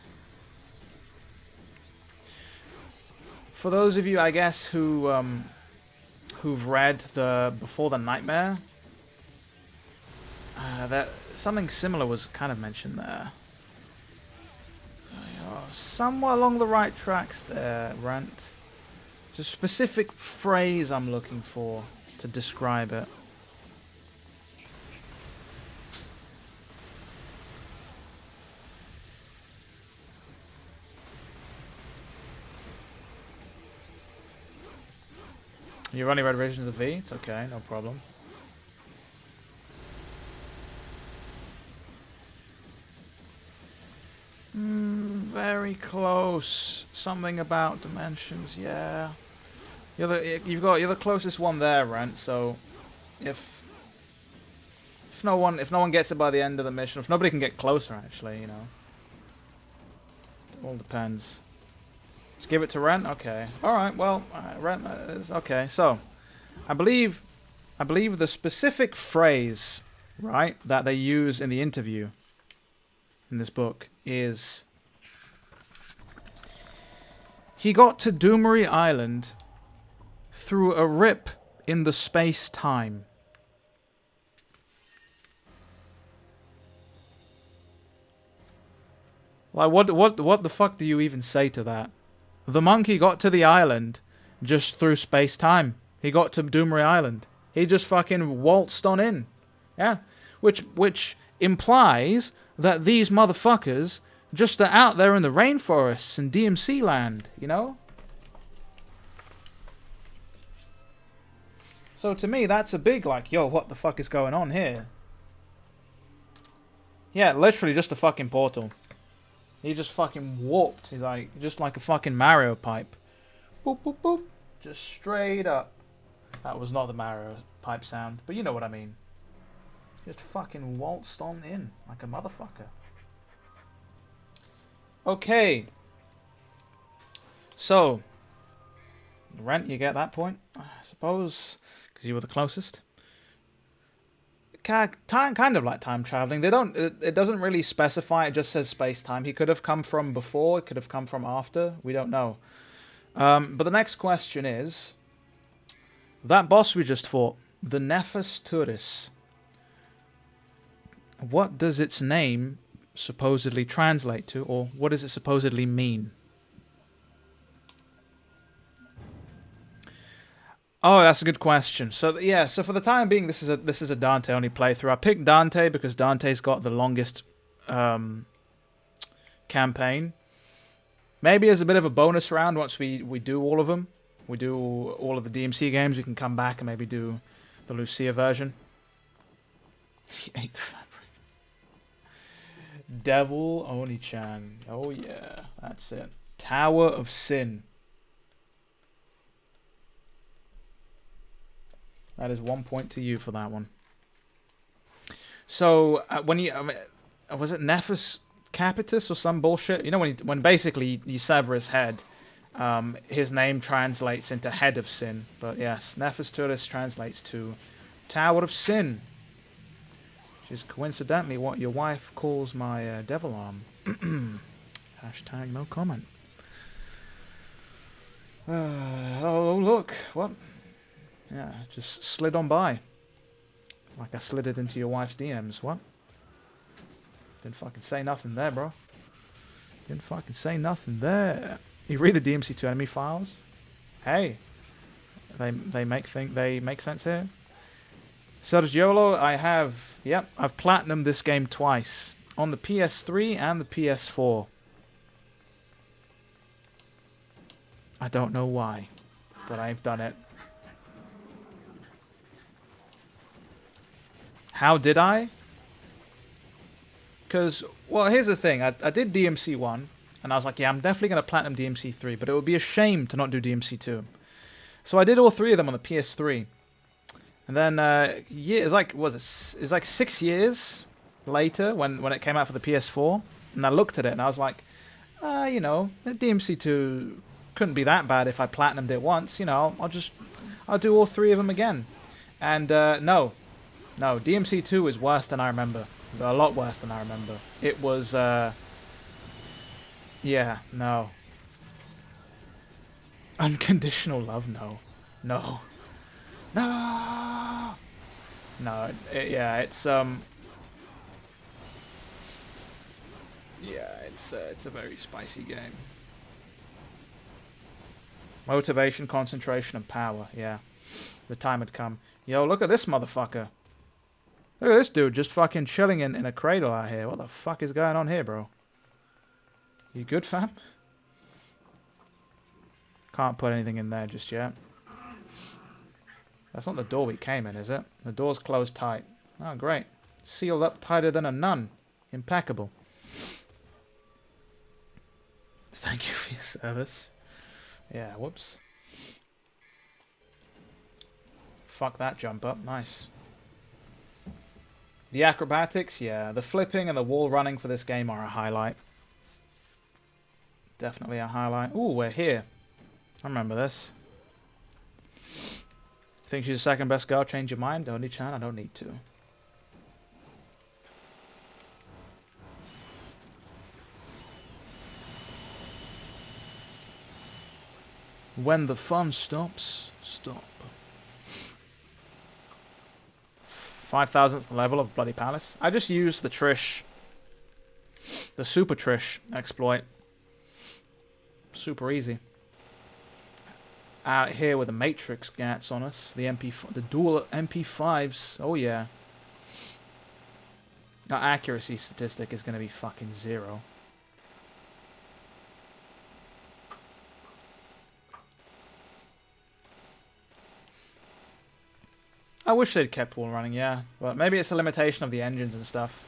For those of you, I guess, who've read the Before the Nightmare, that something similar was kind of mentioned there. Somewhere along the right tracks there, Rant. It's a specific phrase I'm looking for to describe it. You've only read versions of V? It's okay, no problem. Very close. Something about dimensions, yeah. You're the closest one there, Rent. So, if no one gets it by the end of the mission, if nobody can get closer, actually, you know. It all depends. Just give it to Rent? Okay. Alright, well, Rent is okay. So, I believe the specific phrase, right, that they use in the interview in this book is, he got to Doomery Island through a rip in the space-time. Like, what the fuck do you even say to that? The monkey got to the island just through space-time. He got to Doomery Island. He just fucking waltzed on in. Yeah. Which implies that these motherfuckers just are out there in the rainforests and DMC land, you know? So to me, that's a big, like, yo, what the fuck is going on here? Yeah, literally just a fucking portal. He just fucking warped. He's like, just like a fucking Mario pipe. Boop, boop, boop. Just straight up. That was not the Mario pipe sound, but you know what I mean. Just fucking waltzed on in like a motherfucker. Okay. So, Rent, you get that point, I suppose, because you were the closest. Kind of like time traveling. They don't. It doesn't really specify. It just says space time. He could have come from before. It could have come from after. We don't know. But the next question is, that boss we just fought, the Nephis Turis. What does its name supposedly translate to, or what does it supposedly mean? Oh, that's a good question. So yeah, so for the time being, this is a Dante only playthrough. I picked Dante because Dante's got the longest campaign. Maybe as a bit of a bonus round, once we do all of them, we do all of the DMC games, we can come back and maybe do the Lucia version. He ate the fabric. Devil Oni-chan. Oh yeah, that's it. Tower of Sin. That is 1 point to you for that one. So when you was it Nephis Capitis or some bullshit? You know when basically you sever his head, his name translates into Head of Sin. But yes, Nephis Turis translates to Tower of Sin, which is coincidentally what your wife calls my devil arm. Hashtag no comment. Oh look, what? Yeah, just slid on by. Like I slid it into your wife's DMs. What? Didn't fucking say nothing there, bro. Didn't fucking say nothing there. You read the DMC2 enemy files? Hey. They make sense here. Sergiolo, I've platinumed this game twice. On the PS3 and the PS4. I don't know why. But I've done it. How did I? Because, well, here's the thing. I did DMC 1, and I was like, yeah, I'm definitely going to platinum DMC 3, but it would be a shame to not do DMC 2. So I did all three of them on the PS3. And then, it's like 6 years later when it came out for the PS4, and I looked at it, and I was like, you know, the DMC 2 couldn't be that bad if I platinumed it once. You know, I'll do all three of them again. And, no, DMC 2 is worse than I remember. A lot worse than I remember. It was, yeah, no. Unconditional love, no. No. No! No, yeah, it's a very spicy game. Motivation, concentration, and power, yeah. The time had come. Yo, look at this motherfucker. Look at this dude just fucking chilling in a cradle out here. What the fuck is going on here, bro? You good, fam? Can't put anything in there just yet. That's not the door we came in, is it? The door's closed tight. Oh, great. Sealed up tighter than a nun. Impeccable. Thank you for your service. Yeah, whoops. Fuck that jump up. Nice. The acrobatics, yeah. The flipping and the wall running for this game are a highlight. Definitely a highlight. Ooh, we're here. I remember this. Think she's the second best girl? Change your mind? Oni-chan, I don't need to. When the fun stops, stop. 5,000th level of Bloody Palace. I just used the Trish, the Super Trish exploit. Super easy. Out here with the Matrix gats on us. The dual MP5s. Oh yeah. Our accuracy statistic is going to be fucking 0. I wish they'd kept wall running, yeah. But maybe it's a limitation of the engines and stuff.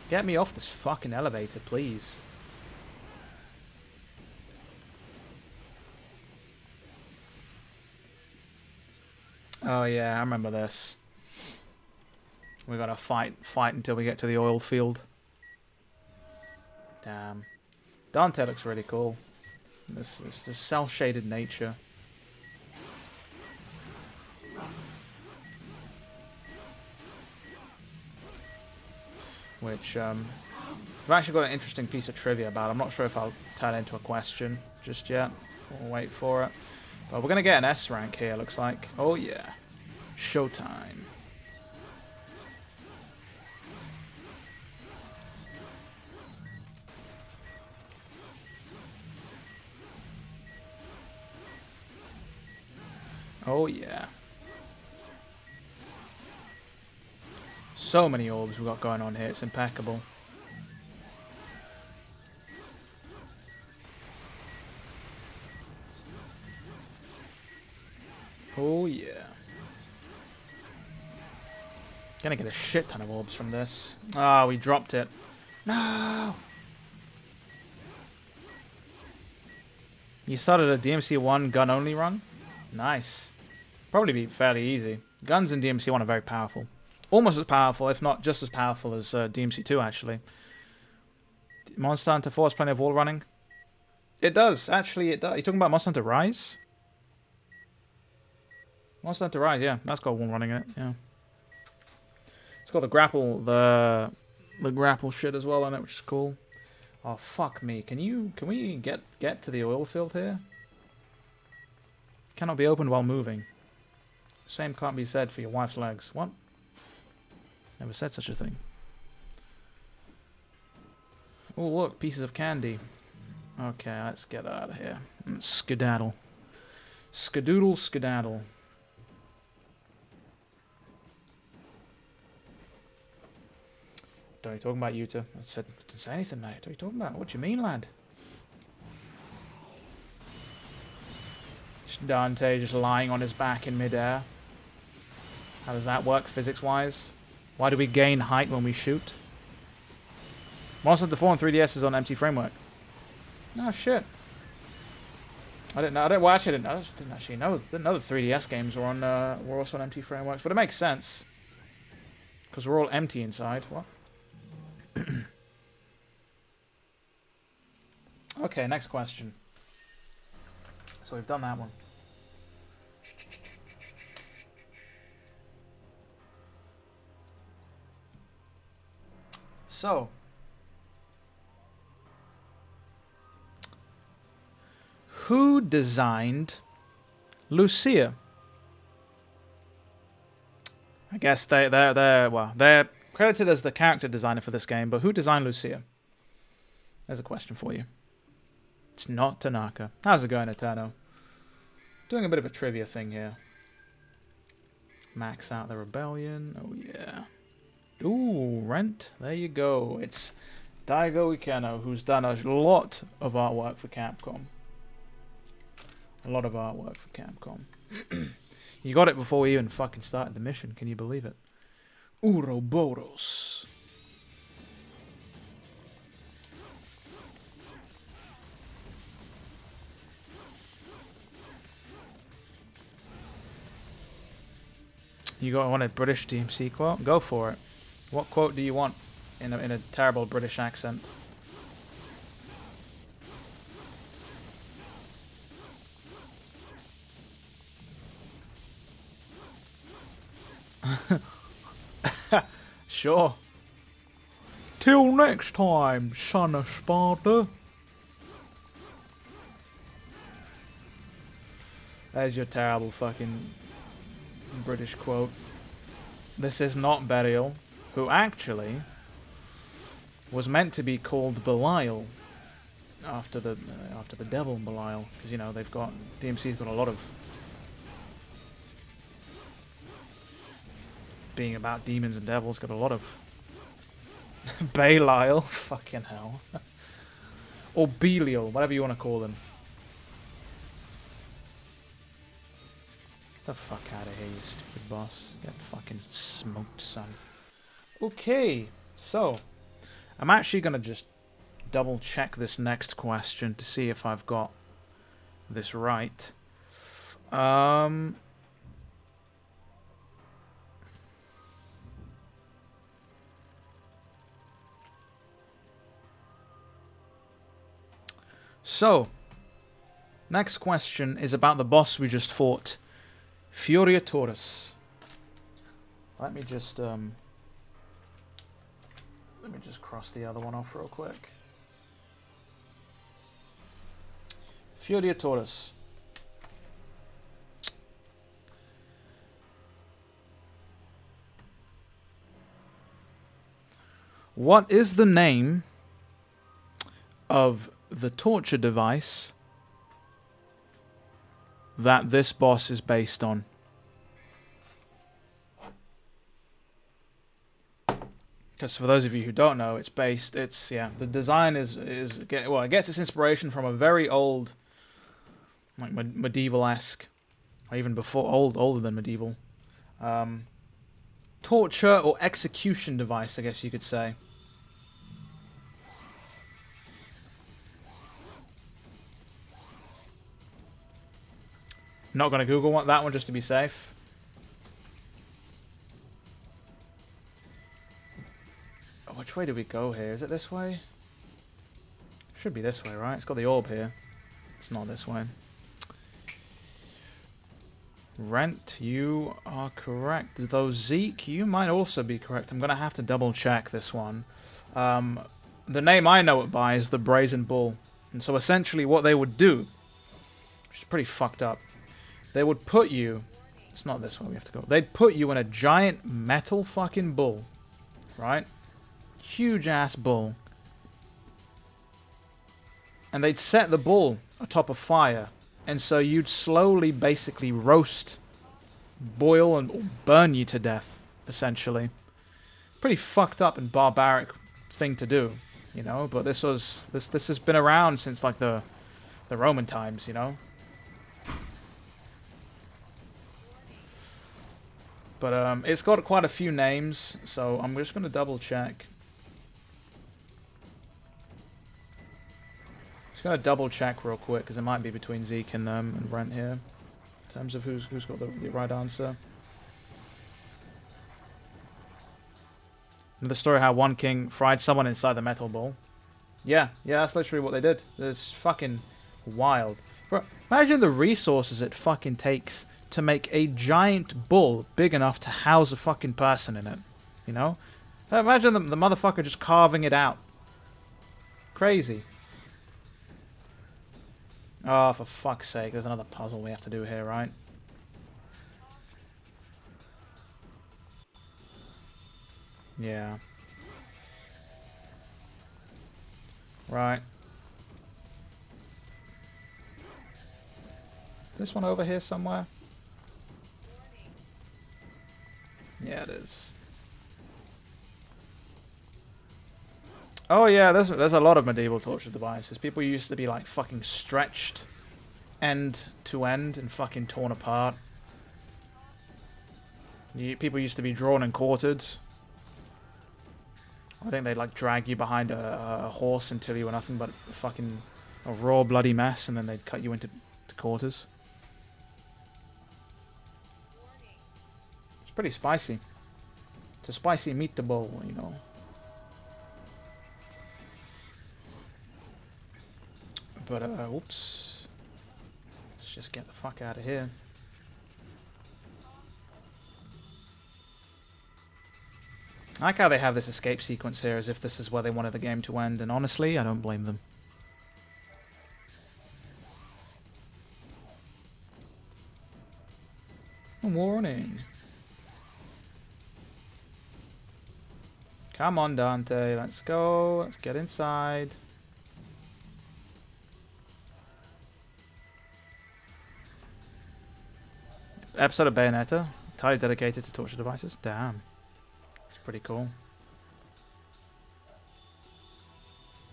Get me off this fucking elevator, please. Oh yeah, I remember this. We gotta fight until we get to the oil field. Damn. Dante looks really cool. This cel-shaded nature. Which, I've actually got an interesting piece of trivia about. I'm not sure if I'll turn it into a question just yet. We'll wait for it. But we're going to get an S rank here, looks like. Oh yeah. Showtime. Oh yeah. So many orbs we've got going on here, it's impeccable. Oh yeah. Gonna get a shit ton of orbs from this. Ah, we dropped it. No! You started a DMC1 gun-only run? Nice. Probably be fairly easy. Guns in DMC1 are very powerful. Almost as powerful, if not just as powerful as DMC2, actually. Monster Hunter 4 has plenty of wall running. It does, actually, it does. Are you talking about Monster Hunter Rise? Monster Hunter Rise, yeah. That's got wall running in it, yeah. It's got the grapple shit as well on it, which is cool. Oh, fuck me. Can we get to the oil field here? Cannot be opened while moving. Same can't be said for your wife's legs. What? Never said such a thing. Oh, look, pieces of candy. Okay, let's get out of here. Skedaddle. Skedoodle, skedaddle. Don't you talking about Yuta? I said, didn't say anything, mate. What are you talking about? What do you mean, lad? Dante just lying on his back in midair. How does that work physics-wise? Why do we gain height when we shoot? Monster Hunter 4 on 3DS is on empty framework. No shit. I didn't know. Well, actually, I didn't actually know. Didn't know the 3DS games were on were also on empty frameworks, but it makes sense because we're all empty inside. What? Okay, next question. So we've done that one. So, who designed Lucia? I guess they're credited as the character designer for this game, but who designed Lucia? There's a question for you. It's not Tanaka. How's it going, Eterno? Doing a bit of a trivia thing here. Max out the rebellion. Oh yeah. Ooh, Rent. There you go. It's Daigo Ikeno, who's done a lot of artwork for Capcom. A lot of artwork for Capcom. You got it before we even fucking started the mission. Can you believe it? Ouroboros. You want a British DMC quote? Go for it. What quote do you want in a terrible British accent? Sure. Till next time, son of Sparta. There's your terrible fucking British quote. This is not Burial, who actually was meant to be called Belial after the devil Belial, because you know they've got DMC's got a lot of being about demons and devils, got a lot of Belial, fucking hell, or Belial, whatever you want to call them. Get the fuck out of here, you stupid boss. Get fucking smoked, son. Okay, so I'm actually gonna just double check this next question to see if I've got this right. So, next question is about the boss we just fought, Furia Taurus. Let me just cross the other one off real quick. Furia Taurus. What is the name of the torture device that this boss is based on? Because for those of you who don't know, the design it gets its inspiration from a very old, like medieval-esque, or even older than medieval, torture or execution device, I guess you could say. Not gonna Google that one just to be safe. Oh, which way do we go here? Is it this way? Should be this way, right? It's got the orb here. It's not this way. Rent, you are correct. Though Zeke, you might also be correct. I'm gonna have to double check this one. The name I know it by is the Brazen Bull. And so essentially what they would do, which is pretty fucked up, they would put you... It's not this way we have to go. They'd put you in a giant metal fucking bull. Right? Huge ass bull. And they'd set the bull atop a fire. And so you'd slowly basically roast, boil, and burn you to death, essentially. Pretty fucked up and barbaric thing to do, you know? But this has been around since like the Roman times, you know? But it's got quite a few names, so I'm just going to double check. Just going to double check real quick, because it might be between Zeke and Brent here, in terms of who's got the right answer. Another story how one king fried someone inside the metal ball. Yeah, that's literally what they did. It's fucking wild. Bro, imagine the resources it fucking takes to make a giant bull big enough to house a fucking person in it. You know? Imagine the motherfucker just carving it out. Crazy. Oh, for fuck's sake. There's another puzzle we have to do here, right? Yeah. Right. This one over here somewhere? Yeah, it is. Oh yeah, there's a lot of medieval torture devices. People used to be like fucking stretched end to end and fucking torn apart. People used to be drawn and quartered. I think they'd like drag you behind a horse until you were nothing but a raw bloody mess, and then they'd cut you into quarters. pretty spicy. It's a spicy meatball, you know. But, oops. Let's just get the fuck out of here. I like how they have this escape sequence here as if this is where they wanted the game to end, and honestly, I don't blame them. Warning. Come on, Dante. Let's go. Let's get inside. Episode of Bayonetta. Entirely dedicated to torture devices. Damn. It's pretty cool.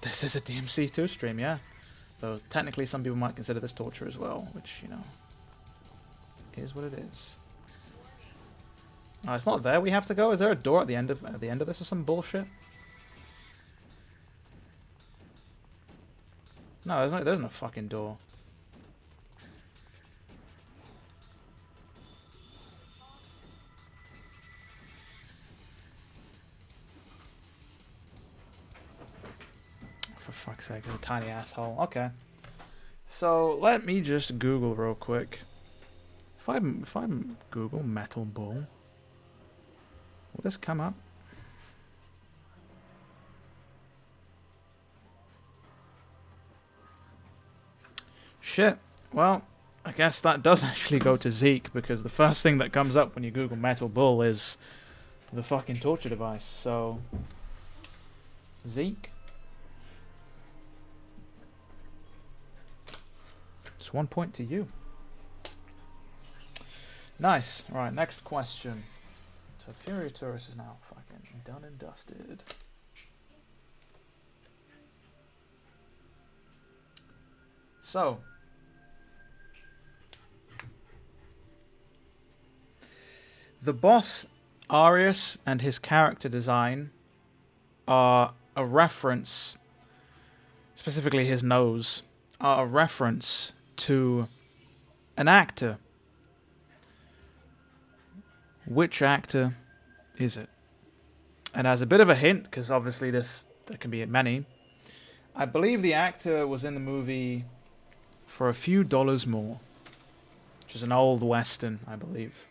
This is a DMC2 stream, yeah. Though technically some people might consider this torture as well, which, you know, is what it is. Oh, it's not there we have to go? Is there a door at the end of this or some bullshit? No, there's no fucking door. For fuck's sake, there's a tiny asshole. Okay. So let me just Google real quick. If I Google Metal Bull, will this come up? Shit. Well, I guess that does actually go to Zeke, because the first thing that comes up when you Google Metal Bull is the fucking torture device. So, Zeke. It's 1 point to you. Nice. Alright, next question. So Fury Tourist is now fucking done and dusted. So, the boss Arius and his character design are a reference, specifically his nose, are a reference to an actor. Which actor is it? And as a bit of a hint, because obviously there can be many, I believe the actor was in the movie For a Few Dollars More, which is an old western, I believe.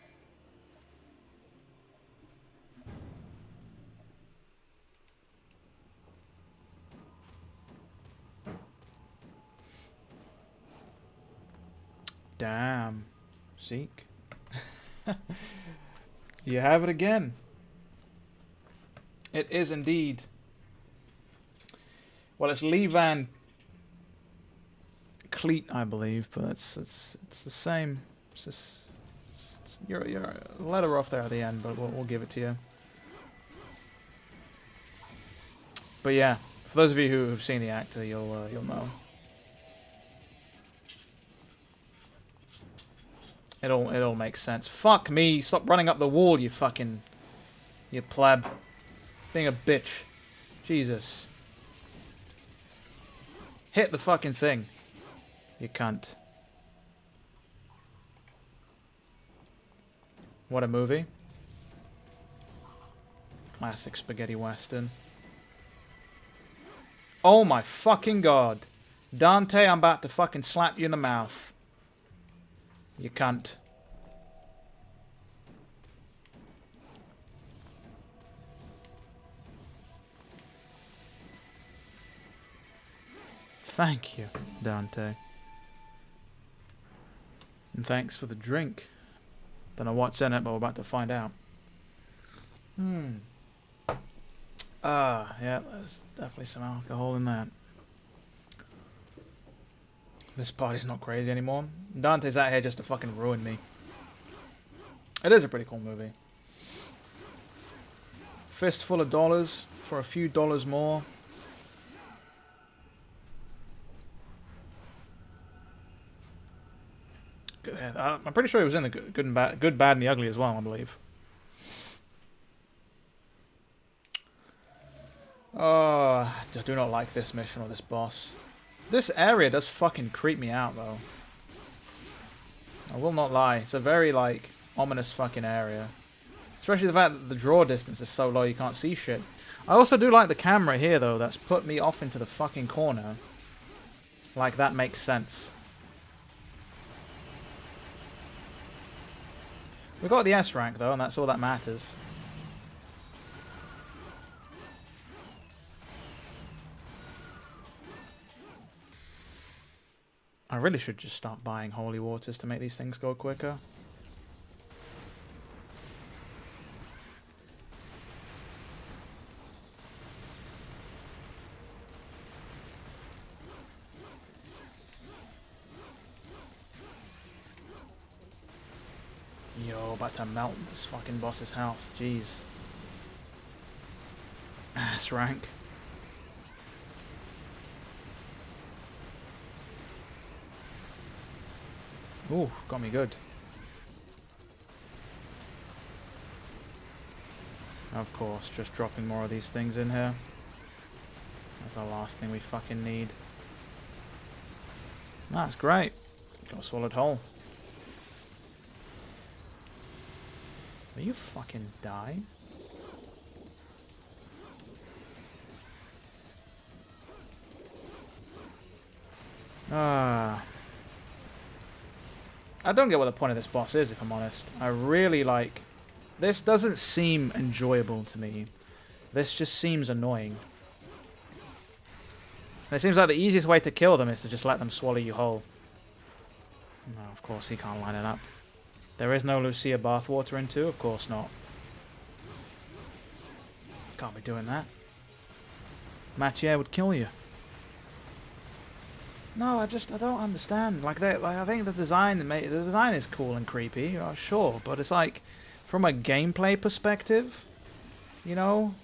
Damn. Zeke. You have it again. It is indeed. Well, it's Lee Van Cleet, I believe, but it's the same. It's just, you're a letter off there at the end, but we'll give it to you. But yeah, for those of you who have seen the actor, you'll know. It all makes sense. Fuck me! Stop running up the wall, you pleb. Being a bitch. Jesus. Hit the fucking thing. You cunt. What a movie. Classic spaghetti western. Oh my fucking god. Dante, I'm about to fucking slap you in the mouth. You cunt. Thank you, Dante. And thanks for the drink. Don't know what's in it, but we're about to find out. Yeah, there's definitely some alcohol in that. This party's not crazy anymore. Dante's out here just to fucking ruin me. It is a pretty cool movie. Fistful of dollars for a few dollars more. I'm pretty sure he was in the good, bad, and the ugly as well, I believe. Oh, I do not like this mission or this boss. This area does fucking creep me out, though. I will not lie. It's a very, like, ominous fucking area. Especially the fact that the draw distance is so low you can't see shit. I also do like the camera here, though. That's put me off into the fucking corner. Like, that makes sense. We got the S rank, though, and that's all that matters. I really should just start buying holy waters to make these things go quicker. Yo, about to melt this fucking boss's health. Jeez. Ass rank. Ooh, got me good. Of course, just dropping more of these things in here. That's the last thing we fucking need. That's great. Got a solid hole. Will you fucking die? I don't get what the point of this boss is, if I'm honest. I really like... This doesn't seem enjoyable to me. This just seems annoying. And it seems like the easiest way to kill them is to just let them swallow you whole. No, of course he can't line it up. There is no Lucia bathwater in 2? Of course not. Can't be doing that. Matia would kill you. No, I don't understand. Like I think the design is cool and creepy, sure, but it's like from a gameplay perspective, you know,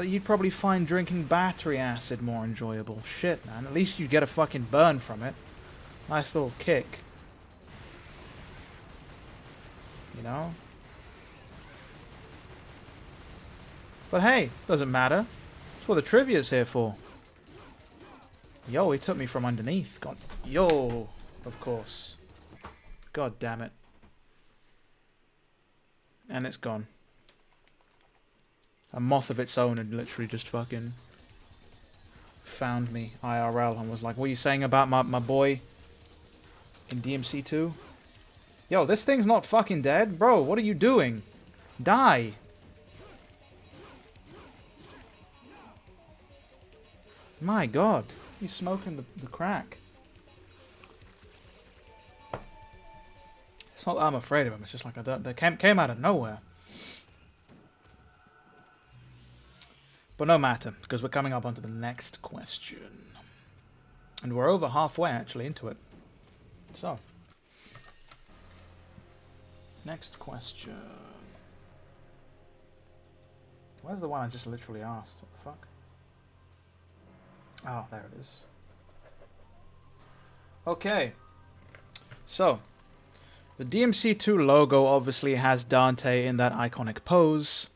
you'd probably find drinking battery acid more enjoyable. Shit, man. At least you'd get a fucking burn from it. Nice little kick. You know? But hey, doesn't matter. That's what the trivia's here for. Yo, he took me from underneath. God. Yo, of course. God damn it. And it's gone. A moth of its own had literally just fucking found me IRL and was like, what are you saying about my boy in DMC2? Yo, this thing's not fucking dead. Bro, what are you doing? Die. My god. He's smoking the crack. It's not that I'm afraid of him. It's just like they came out of nowhere. But no matter, because we're coming up onto the next question. And we're over halfway, actually, into it. So. Next question. Where's the one I just literally asked? What the fuck? Oh, there it is. Okay. So, the DMC2 logo obviously has Dante in that iconic pose.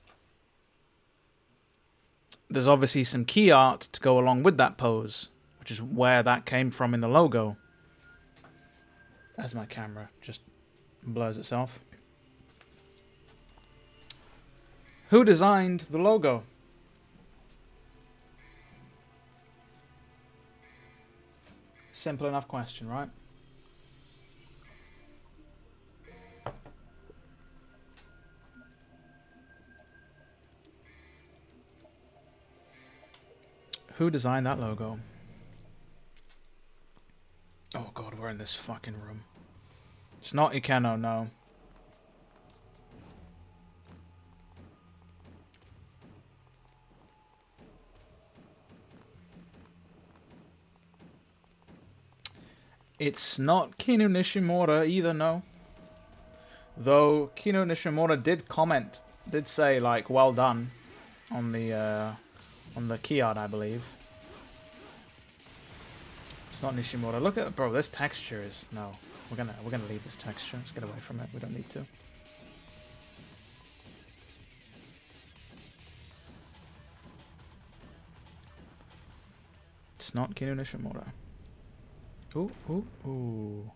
There's obviously some key art to go along with that pose, which is where that came from in the logo. As my camera just blurs itself. Who designed the logo? Simple enough question, right? Who designed that logo? Oh god, we're in this fucking room. It's not Ikeno, no. It's not Kinu Nishimura either, no. Though Kinu Nishimura did say like, well done on the key art, I believe. It's not Nishimura. Look at, bro, this texture is, no. We're gonna leave this texture. Let's get away from it. We don't need to. It's not Kinu Nishimura. Ooh, ooh, ooh.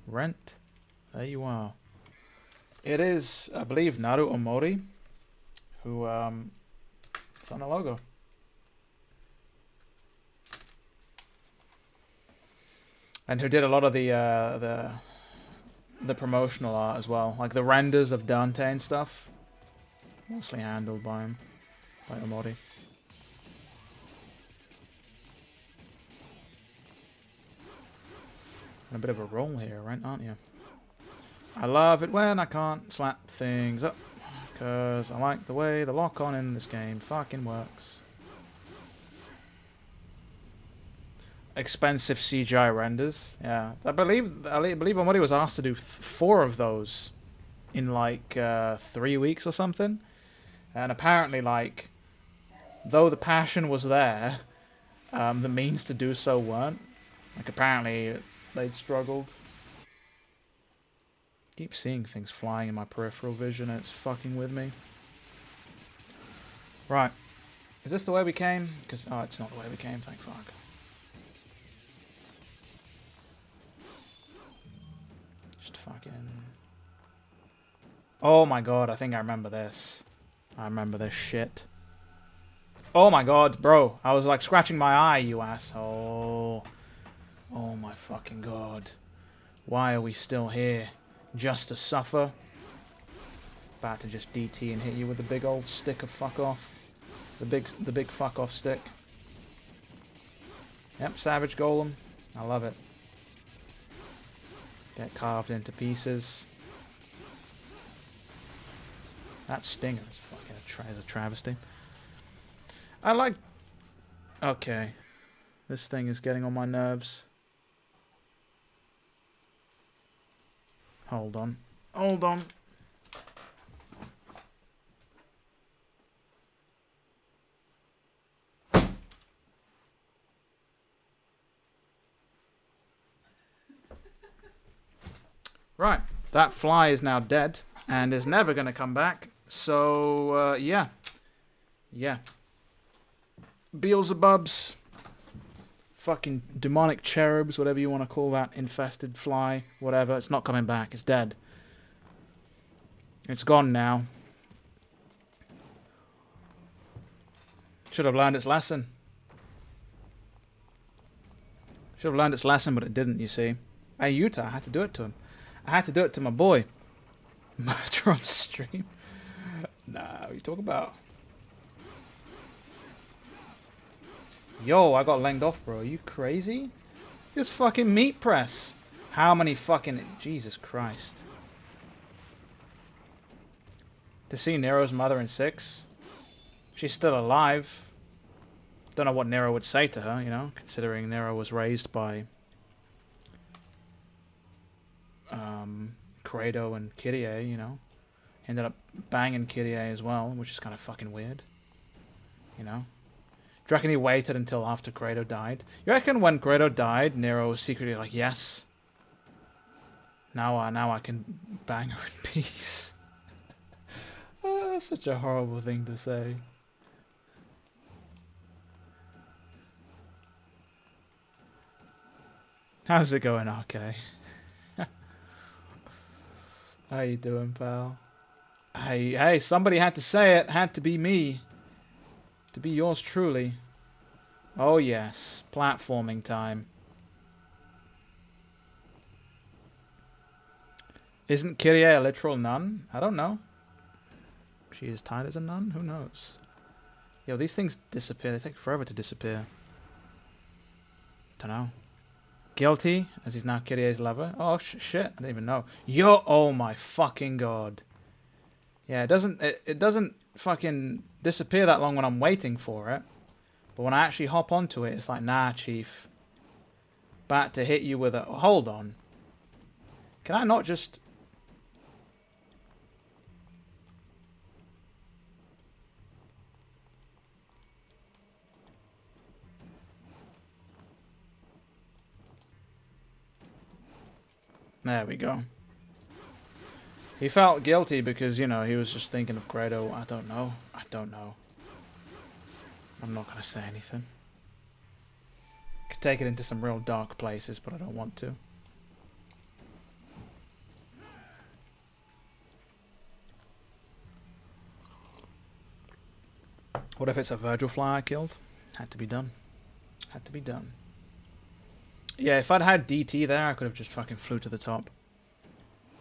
Rent. There you are. It is, I believe, Naru Omori, who it's on the logo. And who did a lot of the promotional art as well, like the renders of Dante and stuff, mostly handled by him, by Omori. A bit of a roll here, right, aren't you? I love it when I can't slap things up, because I like the way the lock-on in this game fucking works. Expensive CGI renders, yeah. I believe Omori was asked to do 4 of those in like 3 weeks or something, and apparently, like, though the passion was there, the means to do so weren't. Like, apparently they'd struggled. Keep seeing things flying in my peripheral vision and it's fucking with me. Right. Is this the way we came? Because, oh, it's not the way we came, thank fuck. Just fucking... Oh my god, I think I remember this. I remember this shit. Oh my god, bro. I was like scratching my eye, you asshole. Oh my fucking god. Why are we still here? Just to suffer? About to just DT and hit you with a big old stick of fuck off. The big fuck off stick. Yep, Savage Golem. I love it. Get carved into pieces. That stinger is fucking a travesty. I like... Okay. This thing is getting on my nerves. Hold on. Hold on. Right. That fly is now dead and is never going to come back. So, yeah. Yeah. Beelzebubs. Fucking demonic cherubs, whatever you want to call that. Infested fly. Whatever. It's not coming back. It's dead. It's gone now. Should have learned its lesson. Should have learned its lesson, but it didn't, you see. Hey, Utah, I had to do it to him. I had to do it to my boy. Murder on stream. Nah, what are you talking about? Yo, I got langed off, bro. Are you crazy? This fucking meat press. How many fucking... Jesus Christ. To see Nero's mother in 6. She's still alive. Don't know what Nero would say to her, you know, considering Nero was raised by Credo and Kyrie, you know. He ended up banging Kyrie as well, which is kind of fucking weird. You know? Do you reckon he waited until after Credo died? You reckon when Credo died, Nero was secretly like, yes, now I can bang her in peace. That's such a horrible thing to say. How's it going, okay? How you doing, pal? Hey, somebody had to say it. Had to be me. To be yours truly. Oh yes, platforming time. Isn't Kyrie a literal nun? I don't know. She is tied as a nun? Who knows? Yo, these things disappear. They take forever to disappear. Dunno. Guilty, as he's now Kyrie's lover. Oh, shit. I didn't even know. Yo, oh my fucking god. Yeah, it doesn't fucking disappear that long when I'm waiting for it. But when I actually hop onto it, it's like, nah, chief. About to hit you with a... Hold on. Can I not just... There we go. He felt guilty because, you know, he was just thinking of Credo. I don't know. I don't know. I'm not going to say anything. Could take it into some real dark places, but I don't want to. What if it's a Virgil fly I killed? Had to be done. Had to be done. Yeah, if I'd had DT there, I could have just fucking flew to the top.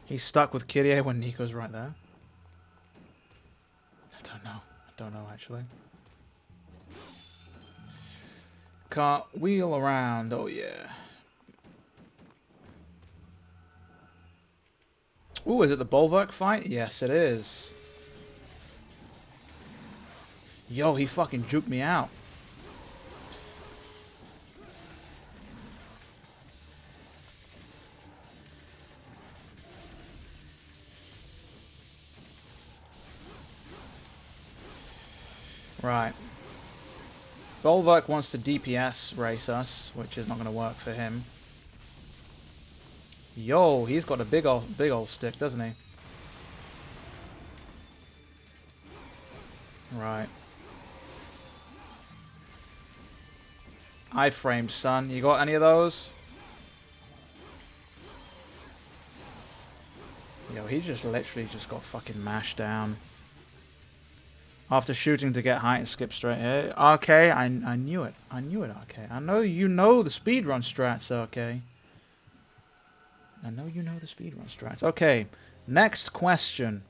He's stuck with Kyrie when Nico's right there. I don't know. I don't know, actually. Cartwheel around. Oh, yeah. Ooh, is it the Bulwark fight? Yes, it is. Yo, he fucking juked me out. Right. Bulwark wants to DPS race us, which is not going to work for him. Yo, he's got a big old stick, doesn't he? Right. Iframe, son. You got any of those? Yo, he just literally just got fucking mashed down. After shooting to get height and skip straight here. RK, I knew it. I knew it, RK. I know you know the speedrun strats, RK. I know you know the speedrun strats. Okay, next question.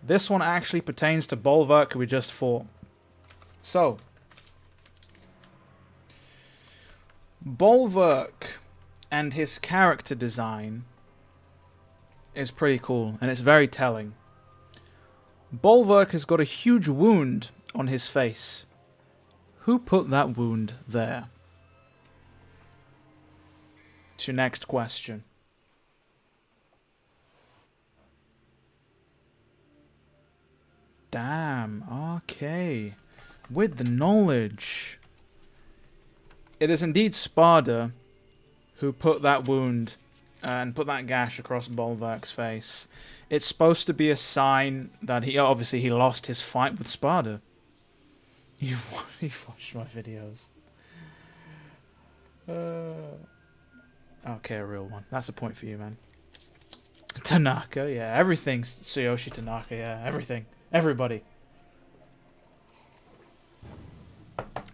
This one actually pertains to Bulwark we just fought. So, Bulwark and his character design is pretty cool, and it's very telling. Bulwark has got a huge wound on his face. Who put that wound there? It's your next question. Damn, okay. With the knowledge. It is indeed Sparda who put that wound and put that gash across Bulwark's face. It's supposed to be a sign that he lost his fight with Sparda. You've watched my videos. Okay, a real one. That's a point for you, man. Tanaka, yeah. Everything's Tsuyoshi Tanaka, yeah. Everything. Everybody.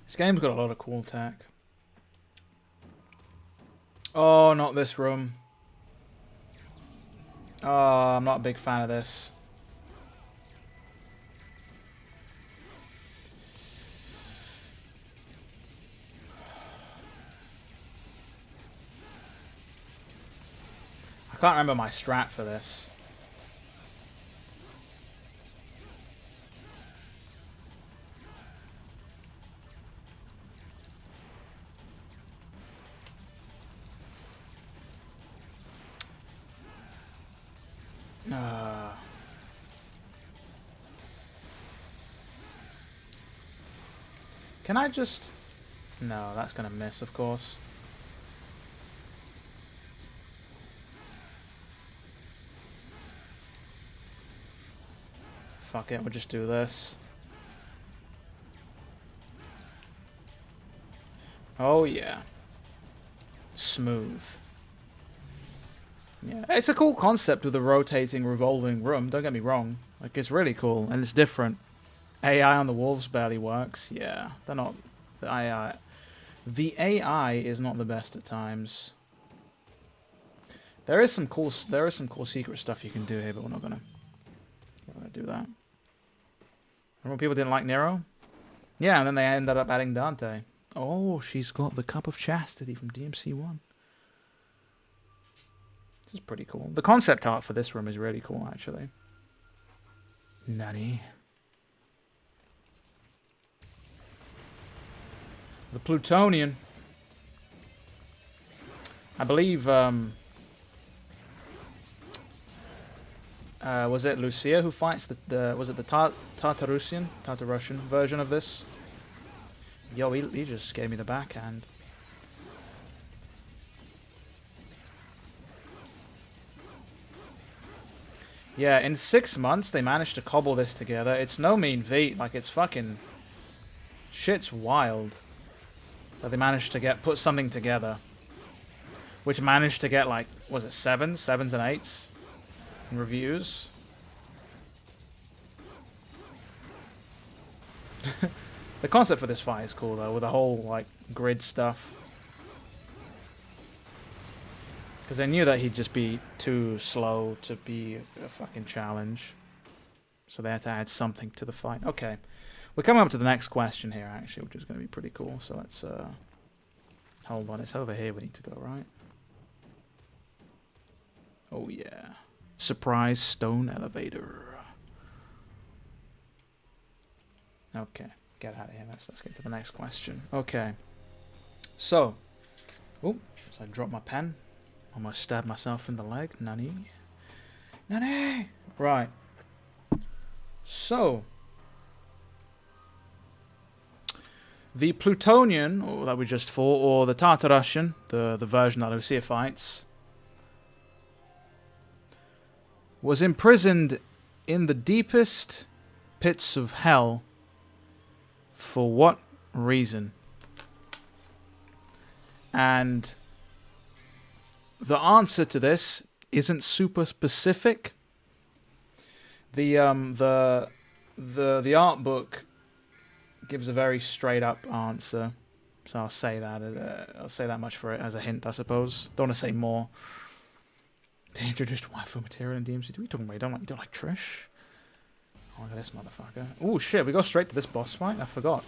This game's got a lot of cool tech. Oh, not this room. Oh, I'm not a big fan of this. I can't remember my strat for this. Can I just... No, that's going to miss, of course. Fuck it, we'll just do this. Oh, yeah. Smooth. Yeah, it's a cool concept with a rotating, revolving room, don't get me wrong. Like, it's really cool, and it's different. AI on the wolves barely works. Yeah, they're not... The AI is not the best at times. There is some cool secret stuff you can do here, but we're not gonna do that. Remember people didn't like Nero? Yeah, and then they ended up adding Dante. Oh, she's got the Cup of Chastity from DMC1. This is pretty cool. The concept art for this room is really cool, actually. Nani? The Plutonian. I believe, was it Lucia who fights was it the Tartarusian version of this? Yo, he just gave me the backhand. Yeah, in 6 months they managed to cobble this together. It's no mean feat. Like, it's fucking... Shit's wild. That they managed to put something together. Which managed to get, like, was it 7s and 8s in reviews? The concept for this fight is cool though, with the whole like grid stuff. Because I knew that he'd just be too slow to be a fucking challenge. So they had to add something to the fight. Okay. We're coming up to the next question here, actually, which is going to be pretty cool. So let's... hold on, it's over here we need to go, right? Oh, yeah. Surprise stone elevator. Okay. Get out of here. Let's get to the next question. Okay. So. Oh, so I dropped my pen. Almost stabbed myself in the leg. Nani? Nani! Right. So. The Plutonian, that we just fought, or the Tartarussian, the version that Lucia fights, was imprisoned in the deepest pits of hell. For what reason? And the answer to this isn't super specific. The art book gives a very straight up answer, so I'll say that much for it as a hint, I suppose. Don't want to say more. They introduced waifu material in DMC2. What are you talking about? You don't like Trish? Oh, look at this motherfucker. Oh shit, we go straight to this boss fight? I forgot.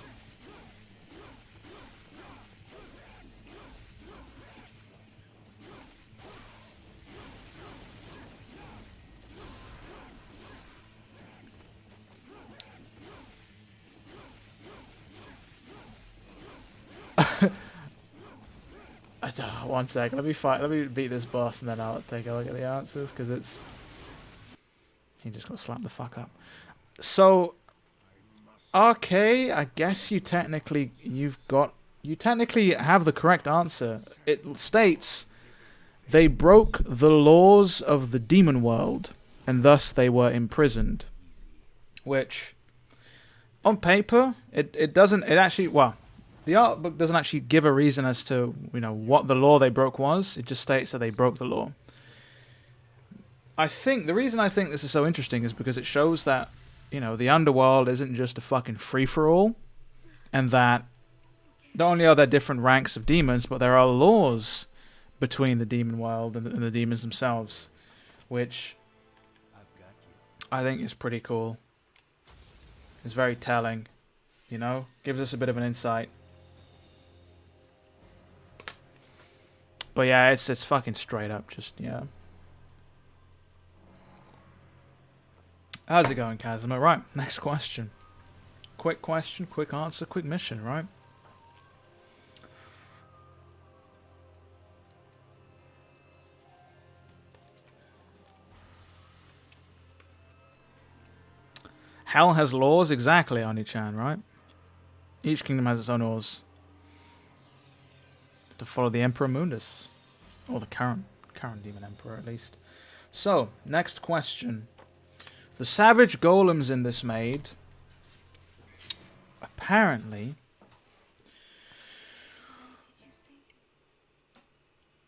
One sec, let me beat this boss and then I'll take a look at the answers, because it's... He just got slapped the fuck up. So, okay, I guess you technically have the correct answer. It states, they broke the laws of the demon world, and thus they were imprisoned. Which, on paper, the art book doesn't actually give a reason as to, what the law they broke was. It just states that they broke the law. The reason I think this is so interesting is because it shows that, the underworld isn't just a fucking free-for-all, and that not only are there different ranks of demons, but there are laws between the demon world and the demons themselves, which I think is pretty cool. It's very telling, gives us a bit of an insight. But yeah, it's fucking straight up, just, yeah. How's it going, Kazuma? Right, next question. Quick question, quick answer, quick mission, right? Hell has laws? Exactly, Oni-chan, right? Each kingdom has its own laws. To follow the Emperor Mundus. Or the current Demon Emperor, at least. So, next question. The savage golems in this maid apparently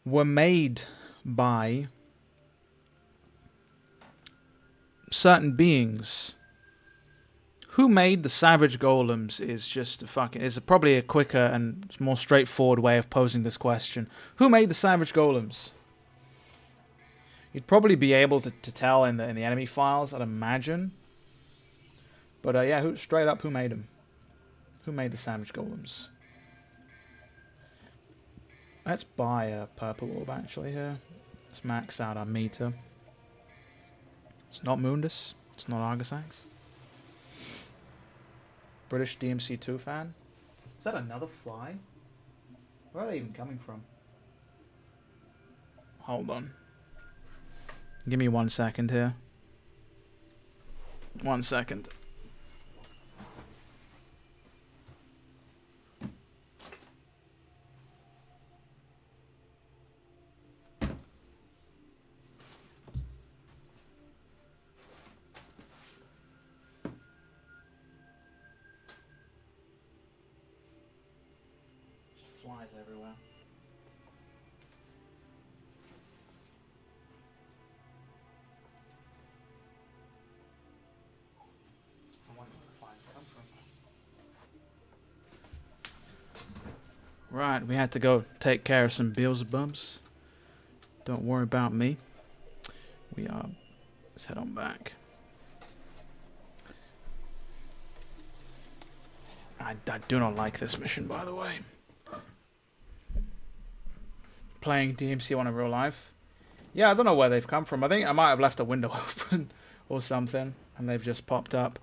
were made by certain beings. Who made the savage golems is probably a quicker and more straightforward way of posing this question. Who made the savage golems? You'd probably be able to tell in the enemy files, I'd imagine. But yeah, straight up, who made them? Who made the savage golems? Let's buy a purple orb actually here. Let's max out our meter. It's not Mundus. It's not Argosax. British DMC2 fan? Is that another fly? Where are they even coming from? Hold on. Give me 1 second here. 1 second. Flies everywhere. I wonder where the flies come from. Right, we had to go take care of some Beelzebubs. Don't worry about me. Let's head on back. I do not like this mission, by the way. Playing DMC1 in real life. Yeah, I don't know where they've come from. I think I might have left a window open or something, and they've just popped up.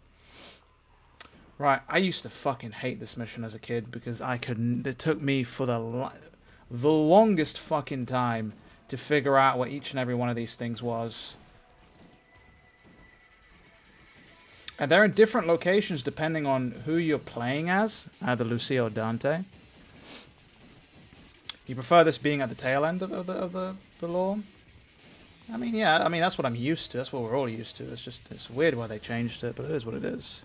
Right, I used to fucking hate this mission as a kid because I couldn't. It took me for the longest fucking time to figure out what each and every one of these things was. And they're in different locations depending on who you're playing as, either Lucia or Dante. You prefer this being at the tail end of the lore? I mean, yeah, I mean, that's what I'm used to. That's what we're all used to. It's weird why they changed it, but it is what it is.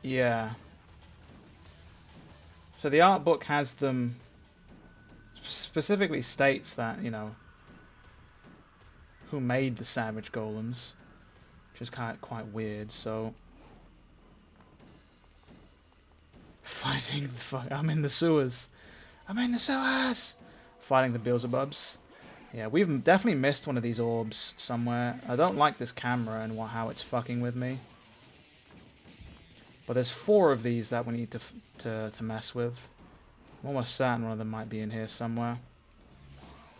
Yeah. So the art book has them, specifically states that, you know, who made the Savage Golems, which is quite weird, so... I'm in the sewers. I'm in the sewers! Fighting the Beelzebubs. Yeah, we've definitely missed one of these orbs somewhere. I don't like this camera and how it's fucking with me. But there's 4 of these that we need to mess with. I'm almost certain one of them might be in here somewhere.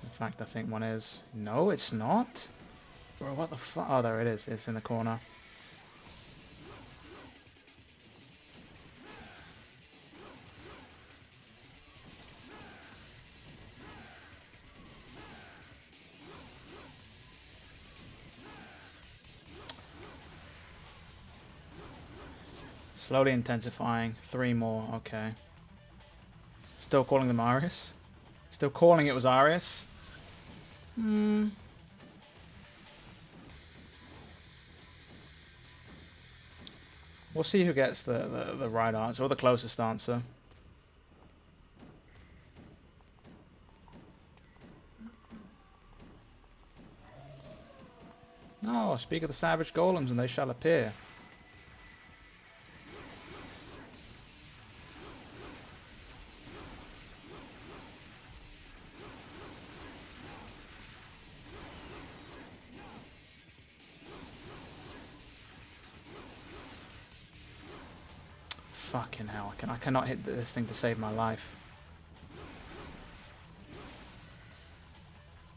In fact, I think one is. No, it's not. Bro, what the fuck? Oh, there it is. It's in the corner. Slowly intensifying. 3 more. Okay. Still calling them Arius? Still calling it was Arius? We'll see who gets the right answer, or the closest answer. No, speak of the Savage Golems and they shall appear. Fucking hell, I cannot hit this thing to save my life.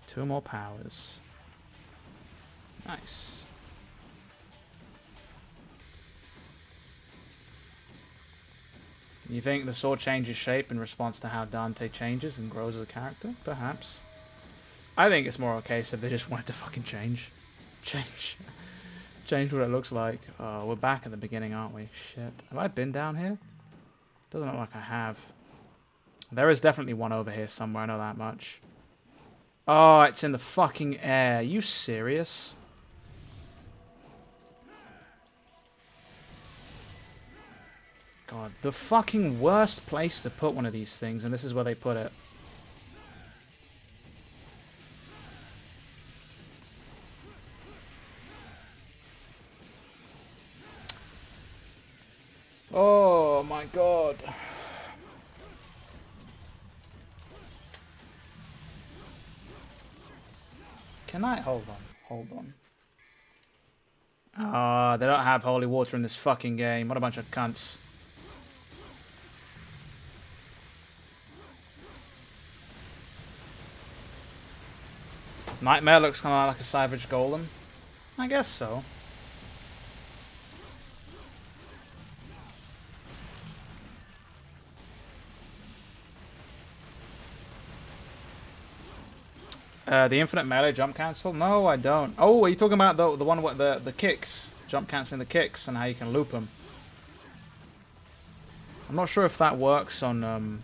2 more powers. Nice. You think the sword changes shape in response to how Dante changes and grows as a character? Perhaps. I think it's more a case of they just wanted to fucking change. Change what it looks like. Oh, we're back at the beginning, aren't we? Shit. Have I been down here? Doesn't look like I have. There is definitely one over here somewhere, I know that much. Oh, it's in the fucking air. Are you serious? God, the fucking worst place to put one of these things, and this is where they put it. Oh my god. Can I? Hold on. Ah, they don't have holy water in this fucking game. What a bunch of cunts. Nightmare looks kind of like a Savage Golem. I guess so. The infinite melee jump cancel? No, I don't. Oh, are you talking about the one with the kicks? Jump canceling the kicks and how you can loop them. I'm not sure if that works on... I'm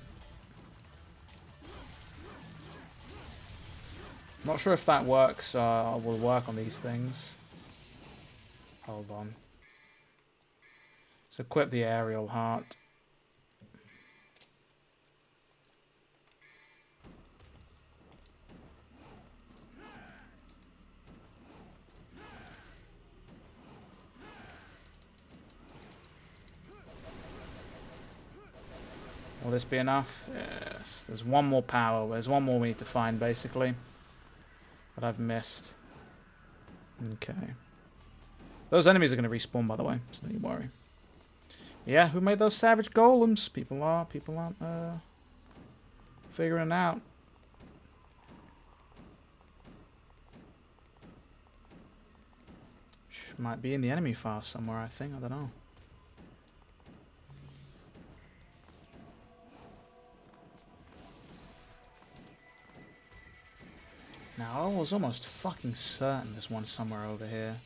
not sure if that works, will work on these things. Hold on. Let's equip the aerial heart. this be enough? Yes. There's one more power. There's one more we need to find, basically. That I've missed. Okay. Those enemies are going to respawn, by the way, so don't you worry. Yeah, who made those savage golems? People aren't figuring it out. Might be in the enemy file somewhere, I think. I don't know. Now, I was almost fucking certain there's one somewhere over here.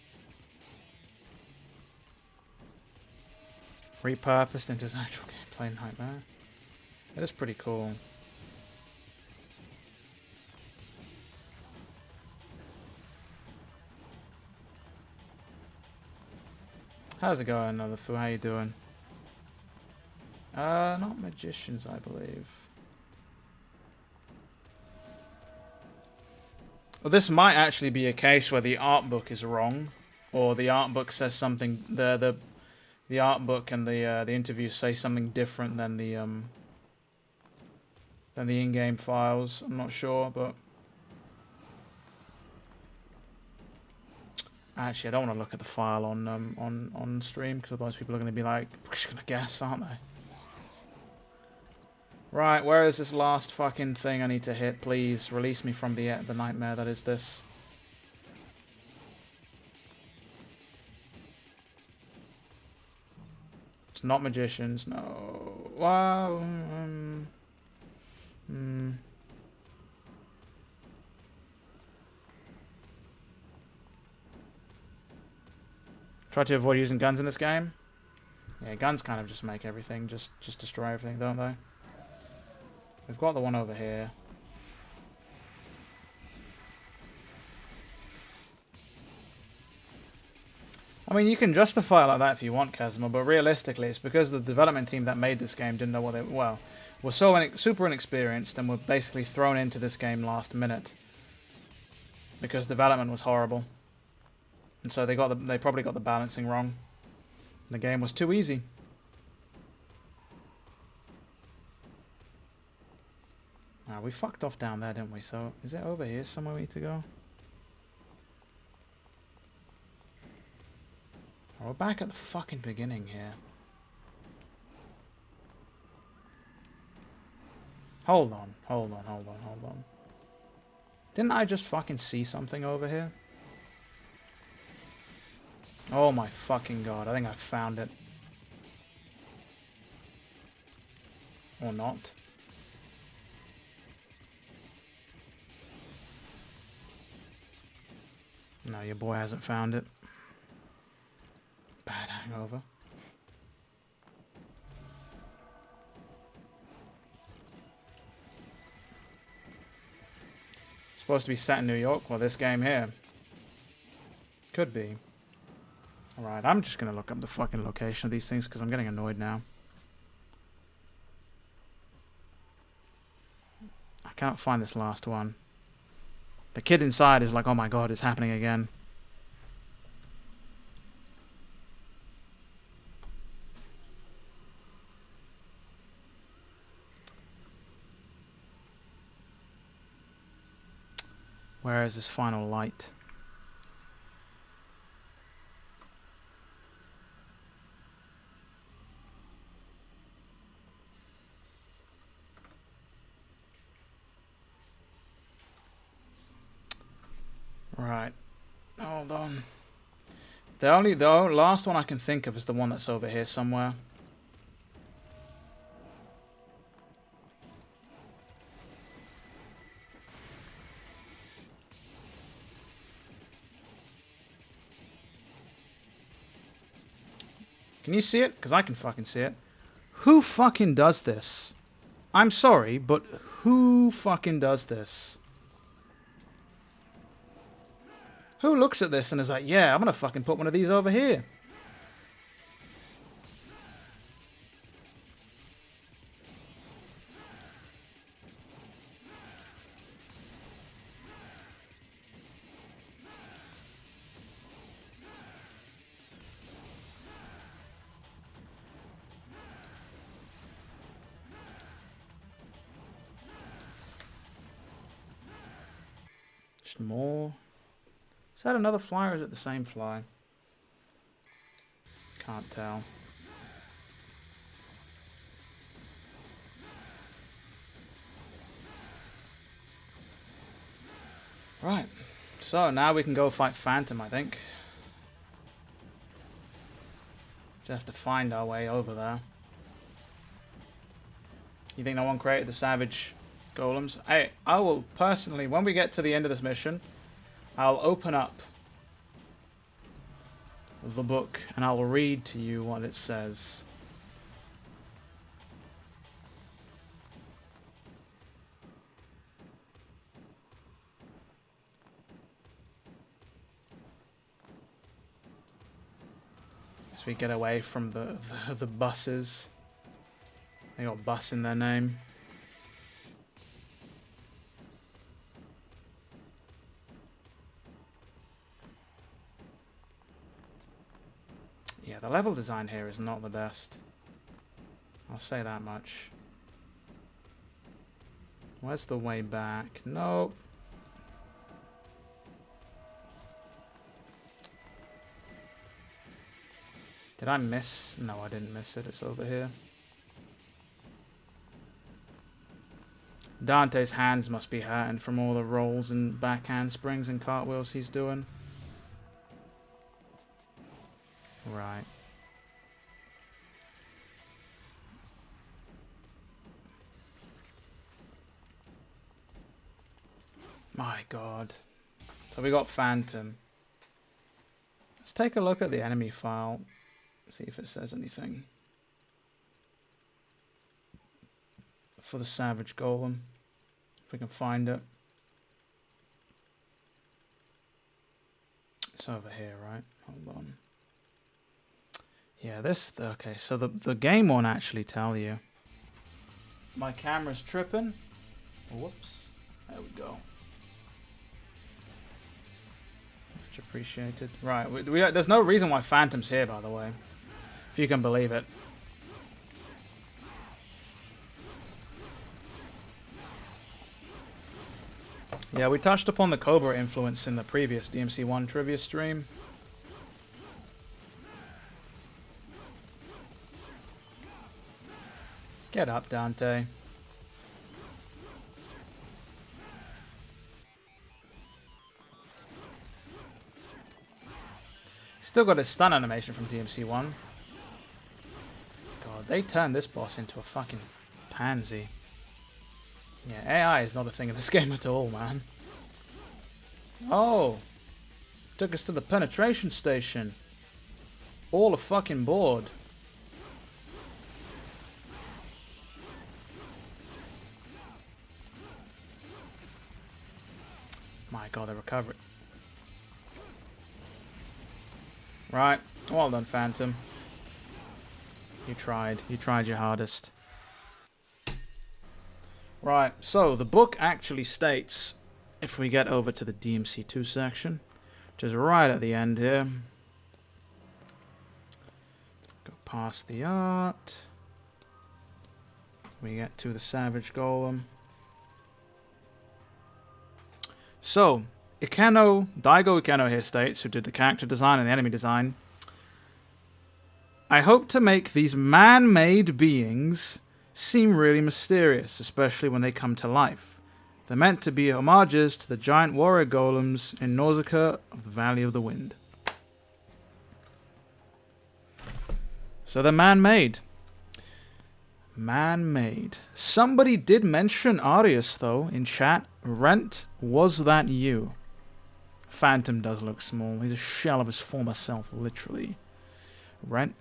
Repurposed into his actual gameplay nightmare. It is pretty cool. How's it going, Another Foo? How you doing? Not magicians, I believe. Well, this might actually be a case where the art book is wrong, or the art book says something. The art book and the interviews say something different than the in-game files. I'm not sure, but actually, I don't want to look at the file on stream because otherwise people are going to be like, we're just going to guess, aren't they? Right, where is this last fucking thing I need to hit? Please release me from the nightmare that is this. It's not magicians, no. Wow. Try to avoid using guns in this game. Yeah, guns kind of just make everything, just destroy everything, don't they? We've got the one over here. I mean, you can justify it like that if you want, Kazuma, but realistically, it's because the development team that made this game didn't know what they... Well, were so super inexperienced and were basically thrown into this game last minute. Because development was horrible. And so they probably got the balancing wrong. The game was too easy. We fucked off down there, didn't we? So, is it over here somewhere we need to go? Oh, we're back at the fucking beginning here. Hold on. Didn't I just fucking see something over here? Oh my fucking god, I think I found it. Or not. No, your boy hasn't found it. Bad hangover. Supposed to be set in New York? Well, this game here. Could be. Alright, I'm just going to look up the fucking location of these things because I'm getting annoyed now. I can't find this last one. The kid inside is like, oh my god, it's happening again. Where is this final light? Right. Hold on. The last one I can think of is the one that's over here somewhere. Can you see it? Because I can fucking see it. Who fucking does this? I'm sorry, but who fucking does this? Who looks at this and is like, yeah, I'm gonna fucking put one of these over here? Just more. Is that another fly or is it the same fly? Can't tell. Right. So now we can go fight Phantom, I think. Just have to find our way over there. You think no one created the savage golems? I will personally, when we get to the end of this mission, I'll open up the book and I'll read to you what it says. As we get away from the buses. They got bus in their name. Yeah, the level design here is not the best. I'll say that much. Where's the way back? Nope. Did I miss? No, I didn't miss it. It's over here. Dante's hands must be hurting from all the rolls and back handsprings and cartwheels he's doing. Right. My God. So we got Phantom. Let's take a look at the enemy file. See if it says anything. For the Savage Golem. If we can find it. It's over here, right? Hold on. Yeah, this... Okay, so the game won't actually tell you. My camera's tripping. Whoops. There we go. Much appreciated. Right, there's no reason why Phantom's here, by the way. If you can believe it. Yeah, we touched upon the Cobra influence in the previous DMC1 trivia stream. Get up, Dante. Still got his stun animation from DMC1. God, they turned this boss into a fucking pansy. Yeah, AI is not a thing in this game at all, man. Oh. Took us to the penetration station. All a fucking board. My God, the recovery. Right. Well done, Phantom. You tried. You tried your hardest. Right, so the book actually states, if we get over to the DMC2 section, which is right at the end here. Go past the art. We get to the Savage Golem. So, Daigo Ikeno here states, who did the character design and the enemy design, I hope to make these man-made beings seem really mysterious, especially when they come to life. They're meant to be homages to the giant warrior golems in Nausicaa of the Valley of the Wind. So they're man-made. Man-made. Somebody did mention Arius, though, in chat. Rent, was that you? Phantom does look small. He's a shell of his former self, literally. Rent,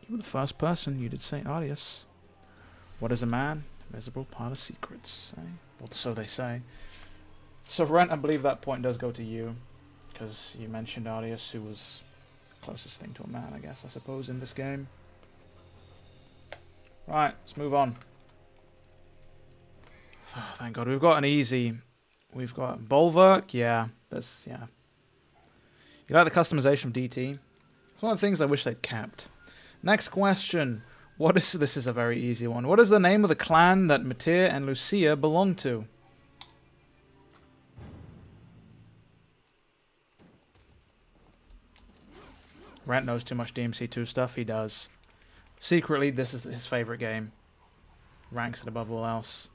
you were the first person. You did say Arius. What is a man? Visible part of secrets. Eh? Well, so they say. So, Rent, I believe that point does go to you. Because you mentioned Arius, who was the closest thing to a man, I suppose, in this game. Right, let's move on. Oh, thank God. We've got an easy... We've got Bulwark. Yeah, that's... Yeah. You like the customization of DT? It's one of the things I wish they'd kept. Next question. This is a very easy one. What is the name of the clan that Matia and Lucia belong to? Rent knows too much DMC2 stuff. He does. Secretly, this is his favorite game. Ranks it above all else.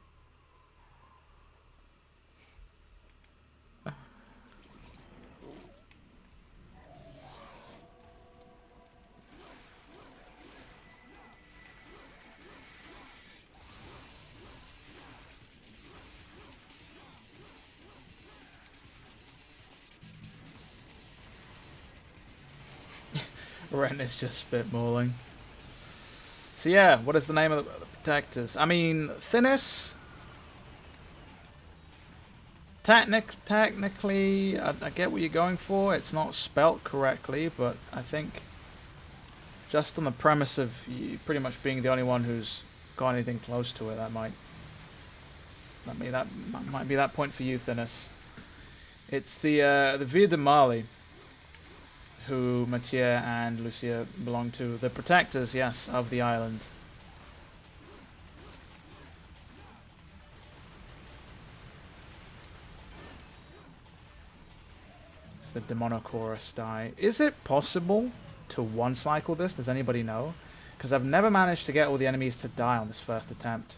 Ren is just spitballing. So yeah, what is the name of the protectors? I mean, Thinness. Technically, I get what you're going for. It's not spelt correctly, but I think just on the premise of you pretty much being the only one who's got anything close to it, that might be that point for you, Thinness. It's the Via de Mali, who Matia and Lucia belong to. The protectors, yes, of the island. It's the Demonochorus die. Is it possible to one-cycle this? Does anybody know? Because I've never managed to get all the enemies to die on this first attempt.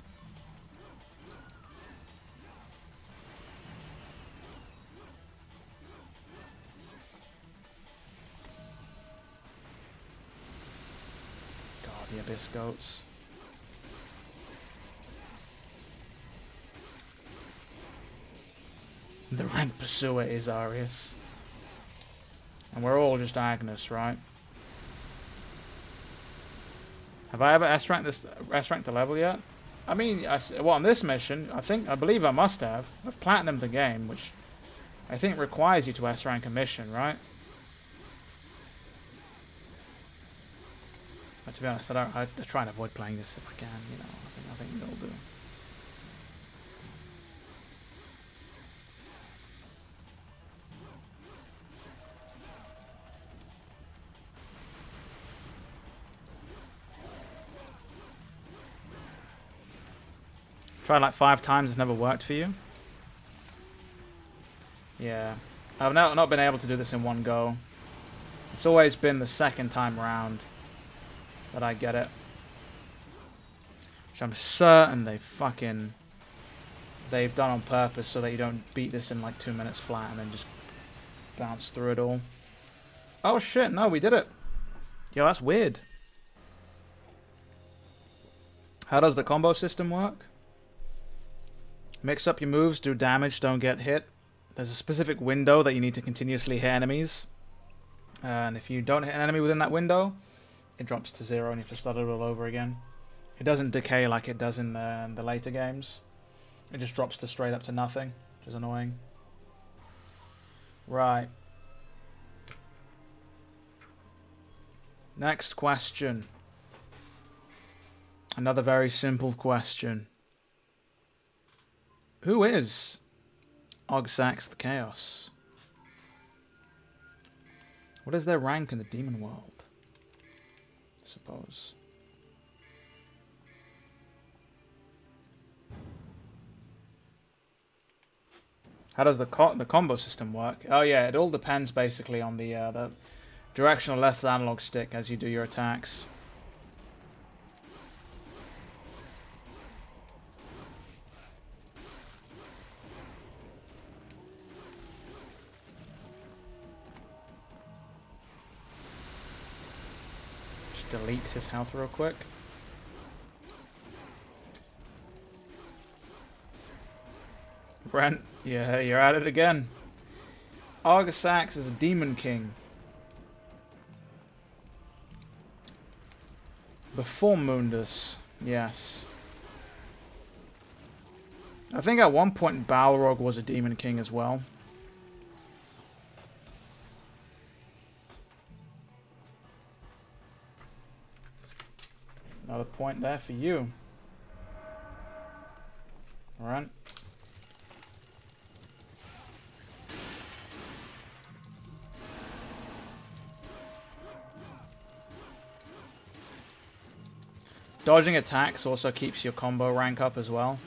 The Abyss Goats. The Rent Pursuer is Arius. And we're all just Agnes, right? Have I ever S-ranked the level yet? I mean, well, on this mission, I believe I must have. I've platinumed the game, which I think requires you to S-rank a mission, right? But to be honest, I try and avoid playing this if I can, you know. I think it'll do. Tried like 5 times, it's never worked for you. Yeah. I've not been able to do this in one go. It's always been the second time round that I get it. Which I'm certain they've done on purpose so that you don't beat this in like 2 minutes flat and then just bounce through it all. Oh shit, no, we did it. Yo, that's weird. How does the combo system work? Mix up your moves, do damage, don't get hit. There's a specific window that you need to continuously hit enemies. And if you don't hit an enemy within that window, it drops to 0 and you have to start it all over again. It doesn't decay like it does in the later games. It just drops to straight up to nothing, which is annoying. Right. Next question. Another very simple question. Who is Ogsax the Chaos? What is their rank in the demon world? I suppose. How does the combo system work? Oh yeah, it all depends basically on the directional left analog stick as you do your attacks. Just delete his health real quick. Brent, yeah, you're at it again. Argosax is a demon king. Before Mundus, yes. I think at one point Balrog was a demon king as well. Another point there for you. Alright. Dodging attacks also keeps your combo rank up as well.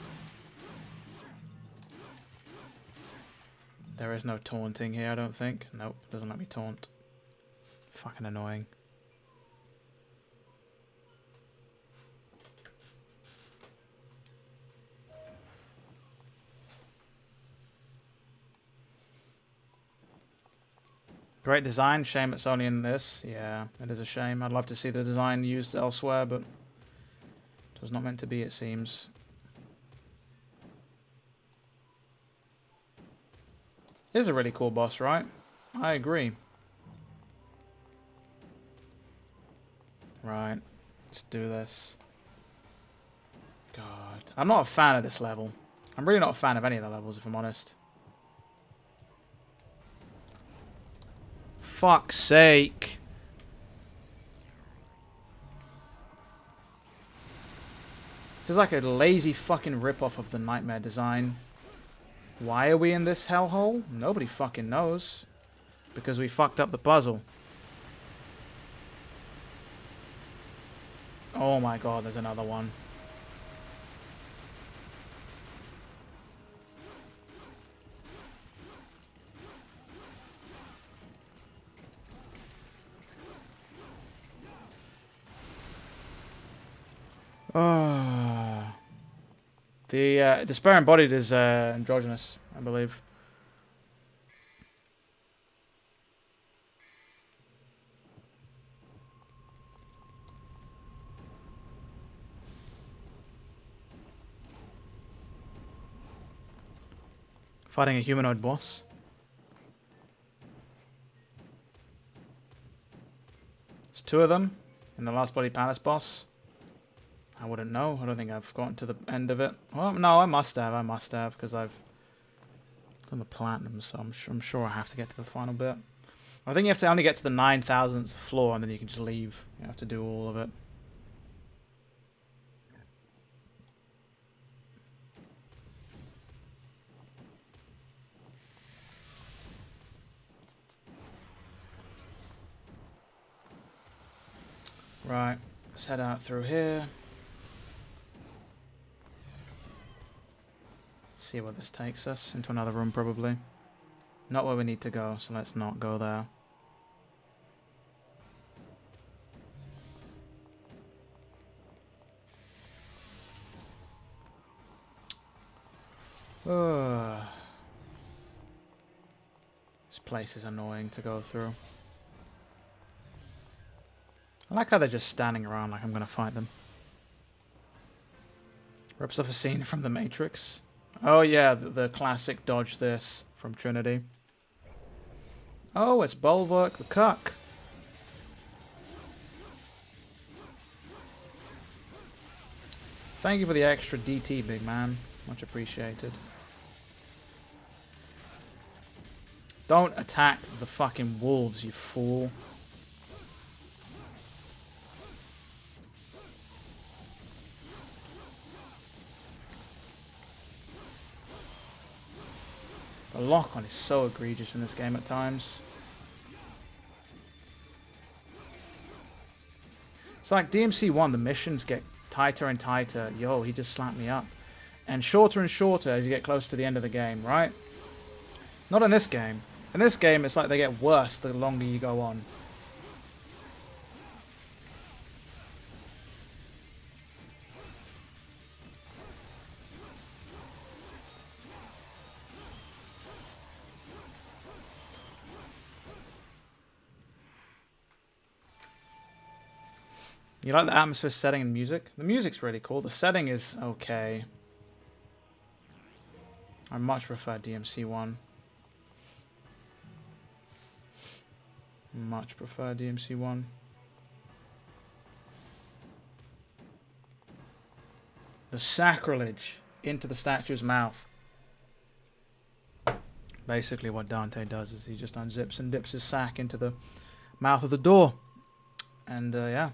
There is no taunting here, I don't think. Nope, doesn't let me taunt. Fucking annoying. Great design. Shame it's only in this. Yeah, it is a shame. I'd love to see the design used elsewhere, but it was not meant to be, it seems. It is a really cool boss, right? I agree. Right. Let's do this. God. I'm not a fan of this level. I'm really not a fan of any of the levels, if I'm honest. Fuck's sake. This is like a lazy fucking rip-off of the Nightmare design. Why are we in this hellhole? Nobody fucking knows. Because we fucked up the puzzle. Oh my god, there's another one. Oh. The Despair Embodied is androgynous, I believe. Fighting a humanoid boss. There's two of them in the Last Bloody Palace boss. I wouldn't know. I don't think I've gotten to the end of it. Well, no, I must have. I must have, because I've done the platinum, so I'm sure I have to get to the final bit. I think you have to only get to the 9,000th floor, and then you can just leave. You have to do all of it. Right, let's head out through here. See where this takes us. Into another room, probably. Not where we need to go, so let's not go there. This place is annoying to go through. I like how they're just standing around like I'm going to fight them. Rips off a scene from The Matrix. Oh yeah, the classic dodge this from Trinity. Oh, it's Bulwark the Cuck. Thank you for the extra DT, big man. Much appreciated. Don't attack the fucking wolves, you fool. The lock-on is so egregious in this game at times. It's like DMC 1, the missions get tighter and tighter. Yo, he just slapped me up. And shorter as you get close to the end of the game, right? Not in this game. In this game, it's like they get worse the longer you go on. You like the atmosphere, setting, and music? The music's really cool. The setting is okay. I much prefer DMC 1. Much prefer DMC 1. The sacrilege into the statue's mouth. Basically what Dante does is he just unzips and dips his sack into the mouth of the door. And yeah.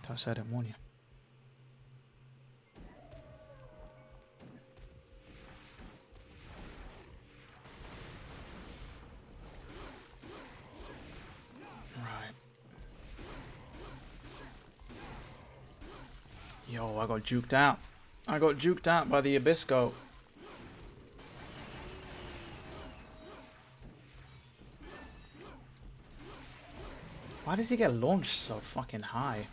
I said I didn't warn you. Right. Yo, I got juked out. I got juked out by the Abyssgo. Why does he get launched so fucking high?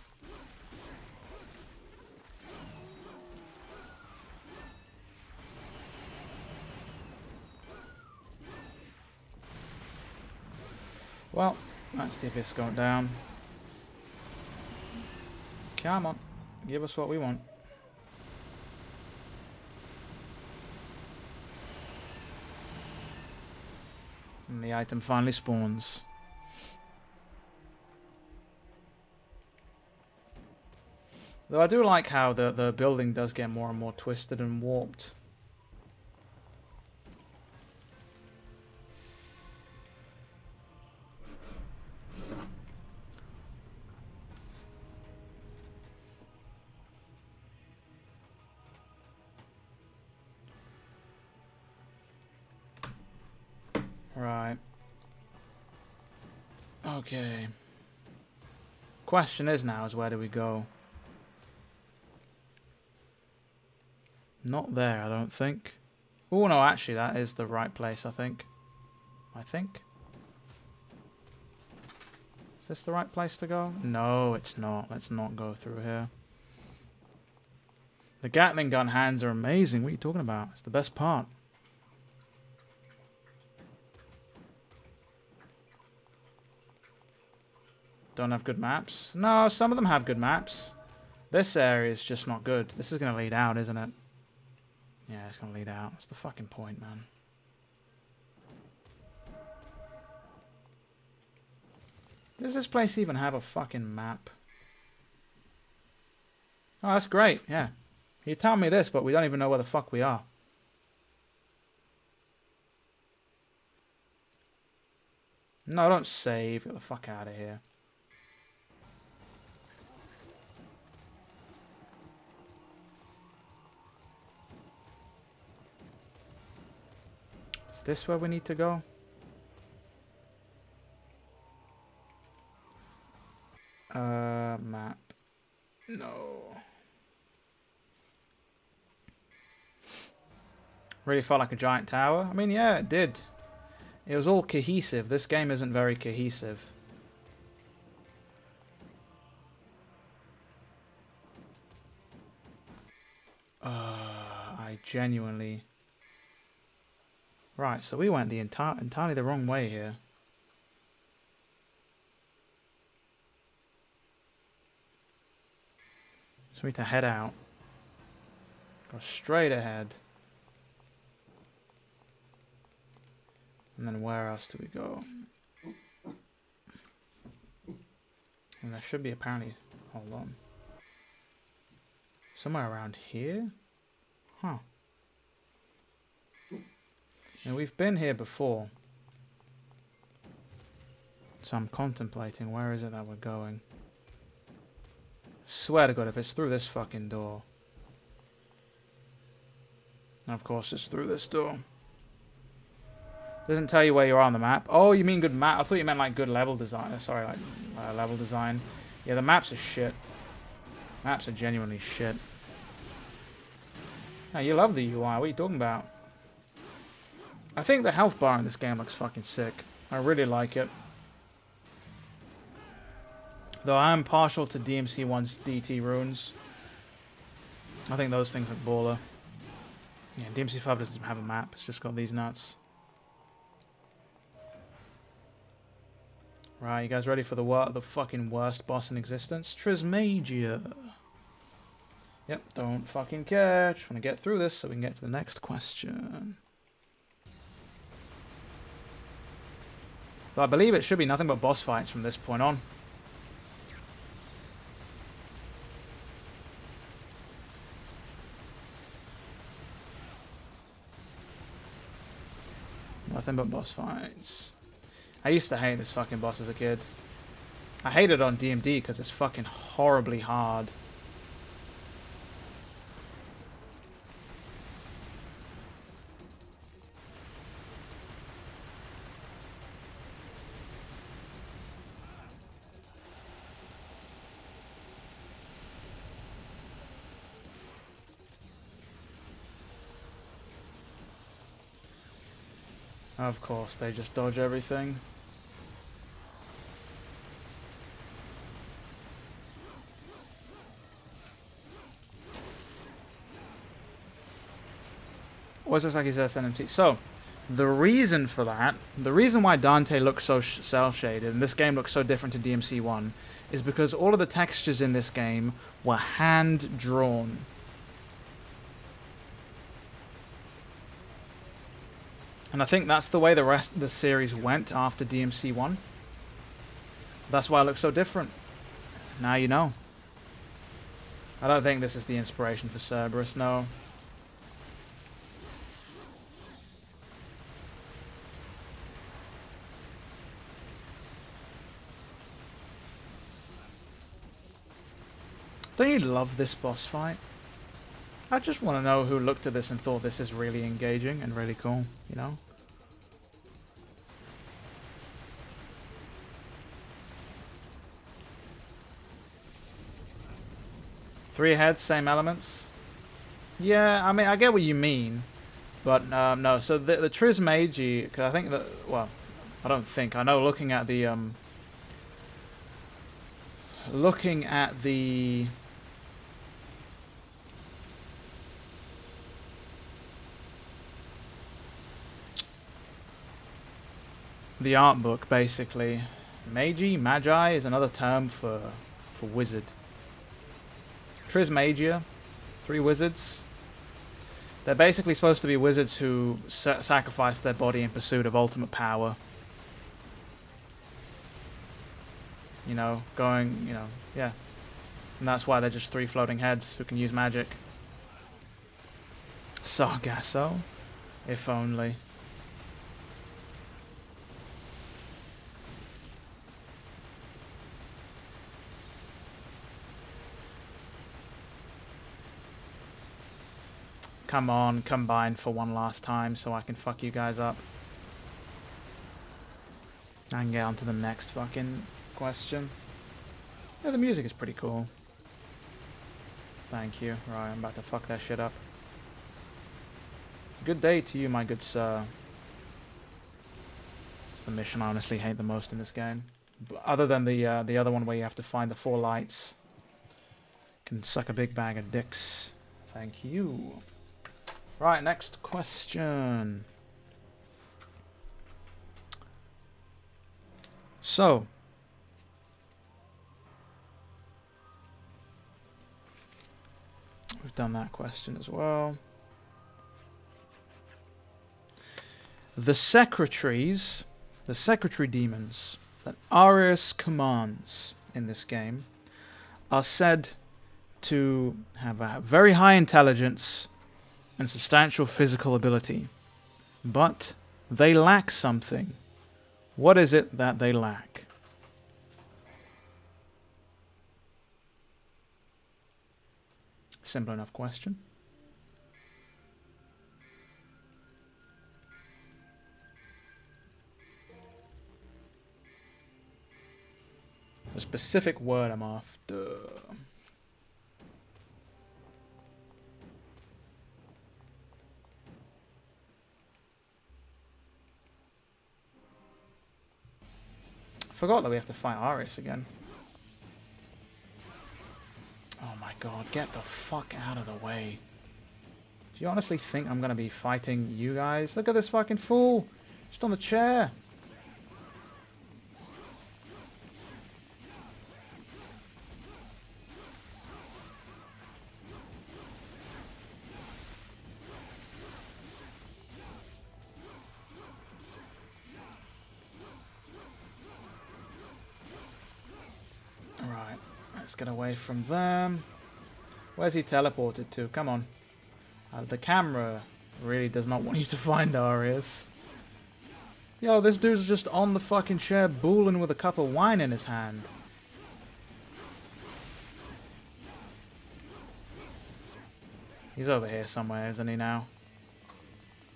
well, that's the abyss going down. Come on, give us what we want. And the item finally spawns. Though I do like how the building does get more and more twisted and warped. Right. Okay. Question is now is where do we go? Not there, I don't think. Oh no, actually that is the right place, I think. Is this the right place to go? No, it's not. Let's not go through here. The Gatling gun hands are amazing. What are you talking about? It's the best part. Don't have good maps? No, some of them have good maps. This area is just not good. This is going to lead out, isn't it? Yeah, it's going to lead out. What's the fucking point, man? Does this place even have a fucking map? Oh, that's great, yeah. You tell me this, but we don't even know where the fuck we are. No, don't save. Get the fuck out of here. Is this where we need to go? Map. No. Really felt like a giant tower? I mean, yeah, it did. It was all cohesive. This game isn't very cohesive. I genuinely... Right, so we went the entirely the wrong way here. So we need to head out. Go straight ahead. And then where else do we go? And there should be apparently... Hold on. Somewhere around here? Huh. Now we've been here before. So I'm contemplating where is it that we're going. Swear to God, if it's through this fucking door. And of course it's through this door. Doesn't tell you where you are on the map. Oh, you mean good map? I thought you meant like good level design. Sorry, like level design. Yeah, the maps are shit. Maps are genuinely shit. No, you love the UI. What are you talking about? I think the health bar in this game looks fucking sick. I really like it. Though I am partial to DMC1's DT runes. I think those things look baller. Yeah, DMC5 doesn't have a map. It's just got these nuts. Right, you guys ready for the fucking worst boss in existence? Trismegia. Yep, don't fucking care. Just want to get through this so we can get to the next question. But I believe it should be nothing but boss fights from this point on. Nothing but boss fights. I used to hate this fucking boss as a kid. I hate it on DMD because it's fucking horribly hard. Of course, they just dodge everything. What's this like he says NMT? So, The reason for that, the reason why Dante looks so cel-shaded and this game looks so different to DMC1 is because all of the textures in this game were hand-drawn. And I think that's the way the rest of the series went after DMC1. That's why it looks so different. Now you know. I don't think this is the inspiration for Cerberus, no. Don't you love this boss fight? I just want to know who looked at this and thought this is really engaging and really cool, you know? Three heads, same elements? Yeah, I mean, I get what you mean. But, no, so the Trismagi, because I think that, well, I don't think, I know looking at the, the art book, basically. Magi is another term for wizard. Trismagia, 3 wizards. They're basically supposed to be wizards who sacrifice their body in pursuit of ultimate power. You know, going, you know, yeah. And that's why they're just 3 floating heads who can use magic. Sargasso? If only. Come on, combine for one last time so I can fuck you guys up. I can get on to the next fucking question. Yeah, the music is pretty cool. Thank you. Right, I'm about to fuck that shit up. Good day to you, my good sir. It's the mission I honestly hate the most in this game. Other than the other one where you have to find the 4 lights. Can suck a big bag of dicks. Thank you. Right, next question. So, we've done that question as well. The secretaries, the secretary demons that Arius commands in this game are said to have a very high intelligence and substantial physical ability, but they lack something. What is it that they lack? Simple enough question. A specific word I'm after. Forgot that we have to fight Arius again. Oh my god, get the fuck out of the way. Do you honestly think I'm gonna be fighting you guys? Look at this fucking fool! Just on the chair! Let's get away from them. Where's he teleported to? Come on. The camera really does not want you to find Arius. Yo, this dude's just on the fucking chair booling with a cup of wine in his hand. He's over here somewhere, isn't he now?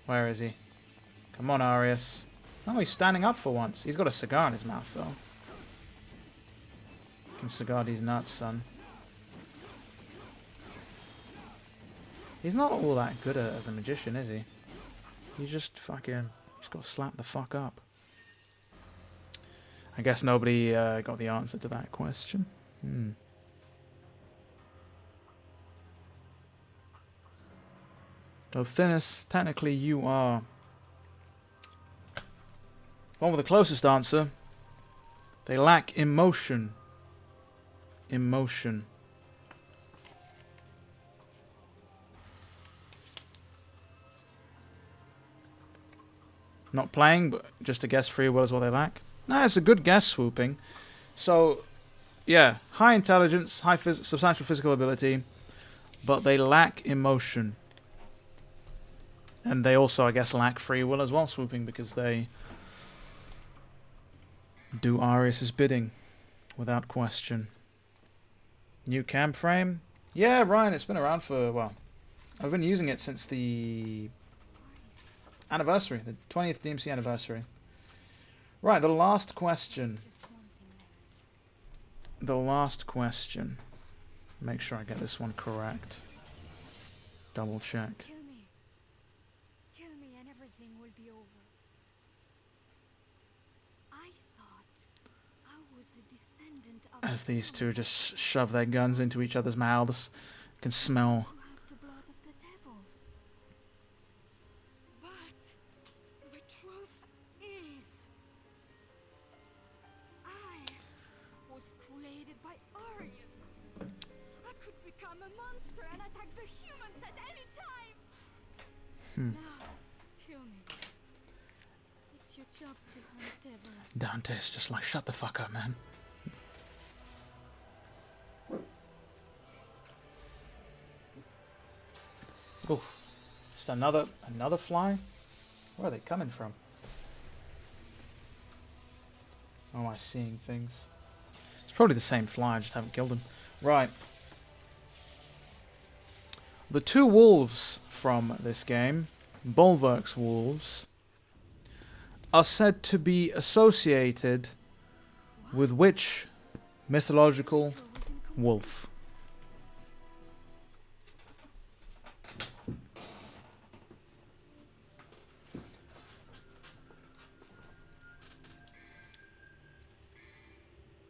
Where is he? Come on, Arius. Oh, he's standing up for once. He's got a cigar in his mouth, though. Can cigar these nuts, son. He's not all that good as a magician, is he? He's just fucking... He's got slapped the fuck up. I guess nobody got the answer to that question. Though Thinnus, technically you are One with the closest answer. They lack emotion. Emotion. Not playing, but just a guess. Free will is what they lack. Nah, it's a good guess, Swooping. So, yeah, high intelligence, substantial physical ability, but they lack emotion. And they also, I guess, lack free will as well, Swooping, because they do Arius' bidding, without question. New cam frame? Yeah, Ryan, it's been around for, well, I've been using it since the anniversary, the 20th DMC anniversary. Right, the last question. The last question. Make sure I get this one correct. Double check. Kill me and everything will be over. I thought I was a descendant of As these two just shove their guns into each other's mouths. You can smell. to have the blood of the devils. But the truth is, I was created by Arius. I could become a monster and attack the humans at any time. Now, kill me. It's your job to hunt devils. Dante's just like, shut the fuck up, man. Oof. Just another fly? Where are they coming from? Oh, am I seeing things? It's probably the same fly, I just haven't killed him. Right. The two wolves from this game, Bulwark's wolves, are said to be associated with which mythological wolf?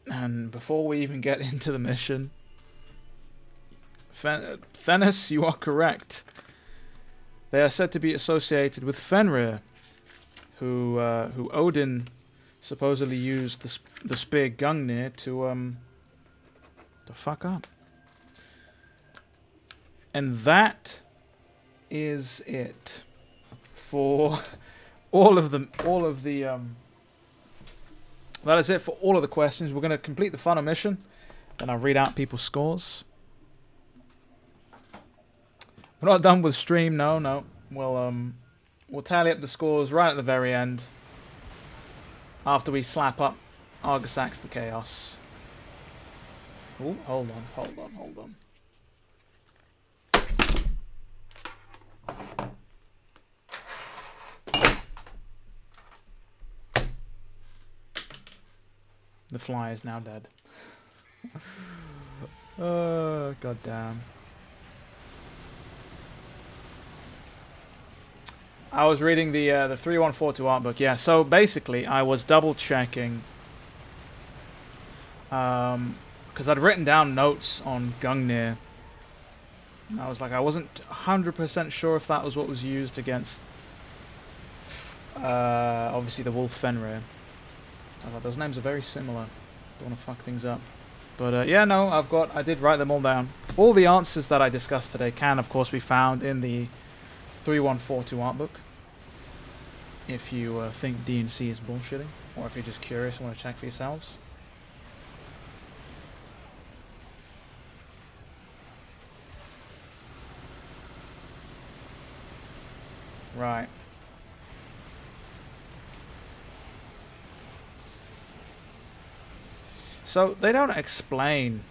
And before we even get into the mission, Fennis, you are correct. They are said to be associated with Fenrir, who Odin supposedly used the spear Gungnir to fuck up. And that is it for all of the that is it for all of the questions. We're going to complete the final mission, then I'll read out people's scores. We're not done with stream, no. We'll tally up the scores right at the very end, after we slap up Argosax the Chaos. Oh, hold on. The fly is now dead. Oh, goddamn. I was reading the 3142 art book. Yeah, so basically I was double checking because I'd written down notes on Gungnir. I was like, I wasn't 100% sure if that was what was used against obviously the wolf Fenrir. I thought those names are very similar. Don't want to fuck things up. But yeah, no, I did write them all down. All the answers that I discussed today can, of course, be found in the 3142 art book. If you think DNC is bullshitting, or if you're just curious and want to check for yourselves. Right. So they don't explain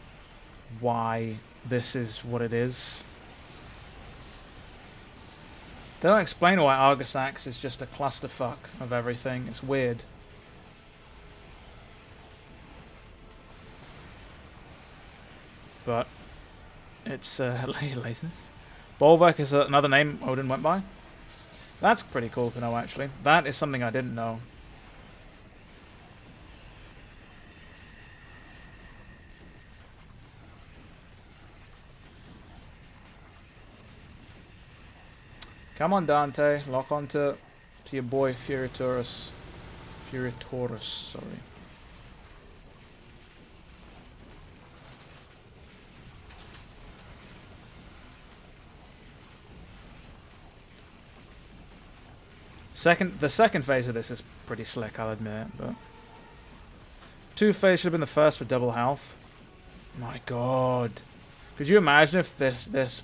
why this is what it is. They don't explain why Argosax is just a clusterfuck of everything. It's weird. But it's laziness. Bolverk is another name Odin went by. That's pretty cool to know, actually. That is something I didn't know. Come on, Dante. Lock on to your boy Furiturus. Spiritorus, sorry. The second phase of this is pretty slick, I'll admit, but 2 phase should have been the first for double health. My god. Could you imagine if this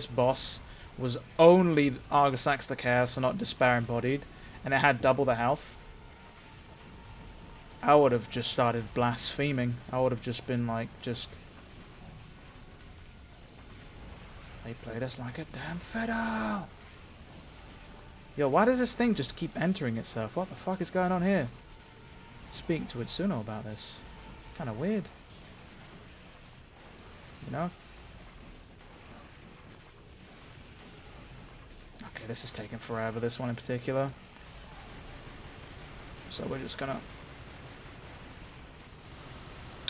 boss was only Argosax the Chaos, so not Despair embodied, and it had double the health? I would have just started blaspheming. I would have just been like, they played us like a damn fiddle. Yo, why does this thing just keep entering itself? What the fuck is going on here? Speak to Itsuno about this. Kind of weird. You know? Okay, this is taking forever, this one in particular. So we're just gonna...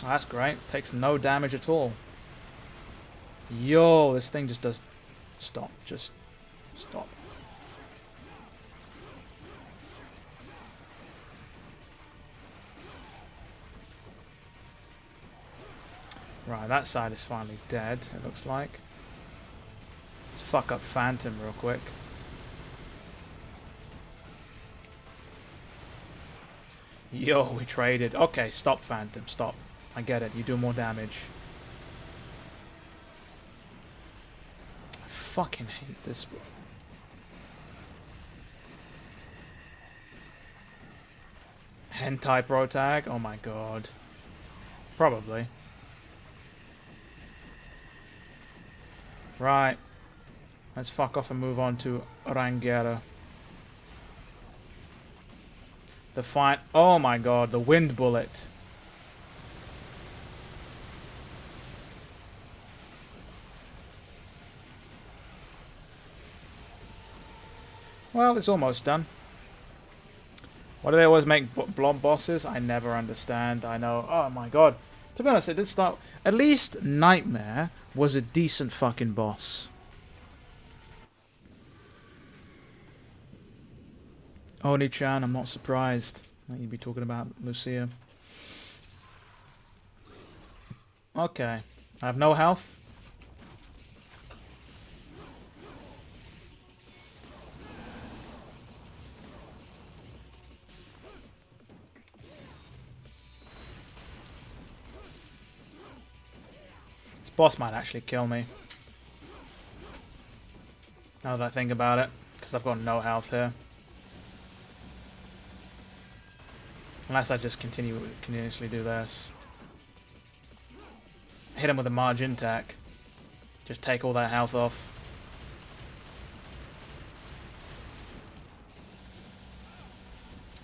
Oh, that's great. Takes no damage at all. Yo, this thing just does... Stop. Just stop. Right, that side is finally dead, it looks like. Let's fuck up Phantom real quick. Yo, we traded. Okay, stop Phantom, stop. I get it, you do more damage. I fucking hate this one. Hentai Pro Tag? Oh my god. Probably. Right. Let's fuck off and move on to Rangiera. The fight. Oh my god, the wind bullet. Well, it's almost done. Why do they always make blob bosses? I never understand. I know. Oh my god. To be honest, it did start... At least Nightmare was a decent fucking boss. Oni-chan, I'm not surprised that you'd be talking about Lucia. Okay. I have no health. Boss might actually kill me. Now that I think about it, because I've got no health here. Unless I just continuously do this. Hit him with a margin attack. Just take all that health off.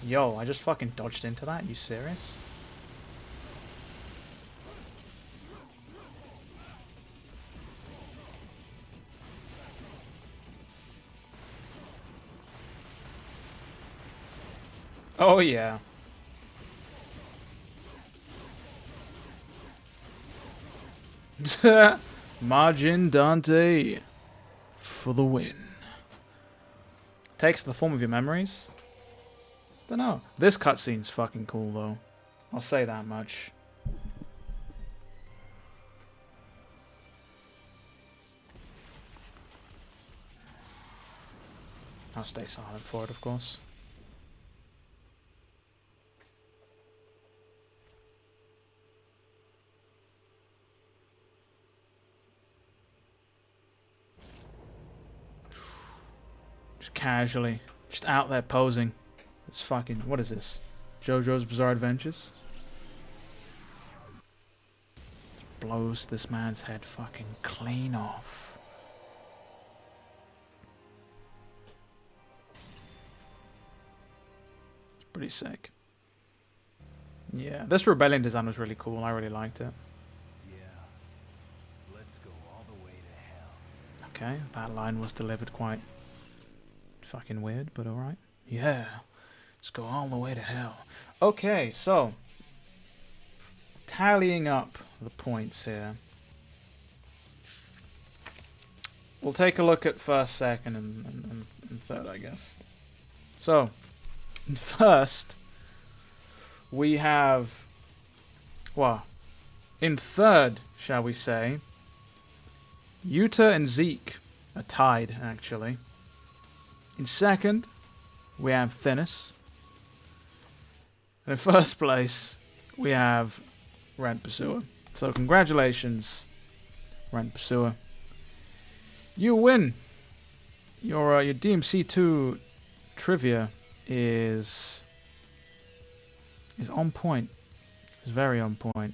Yo, I just fucking dodged into that? You serious? Oh yeah. Margin Dante for the win. Takes the form of your memories. Don't know. This cutscene's fucking cool though. I'll say that much. I'll stay silent for it, of course. Just casually. Just out there posing. It's fucking... What is this? JoJo's Bizarre Adventures? Just blows this man's head fucking clean off. It's pretty sick. Yeah, this rebellion design was really cool. I really liked it. Yeah. Let's go all the way to hell. Okay, that line was delivered quite fucking weird, but alright. Yeah. Let's go all the way to hell. Okay, so tallying up the points here. We'll take a look at first, second, and third, I guess. So, first, we have, well, in third, shall we say, Yuta and Zeke are tied, actually. In second, we have Thinis. And in first place, we have Rent Pursuer. So congratulations, Rent Pursuer. You win. Your DMC2 trivia is on point. It's very on point.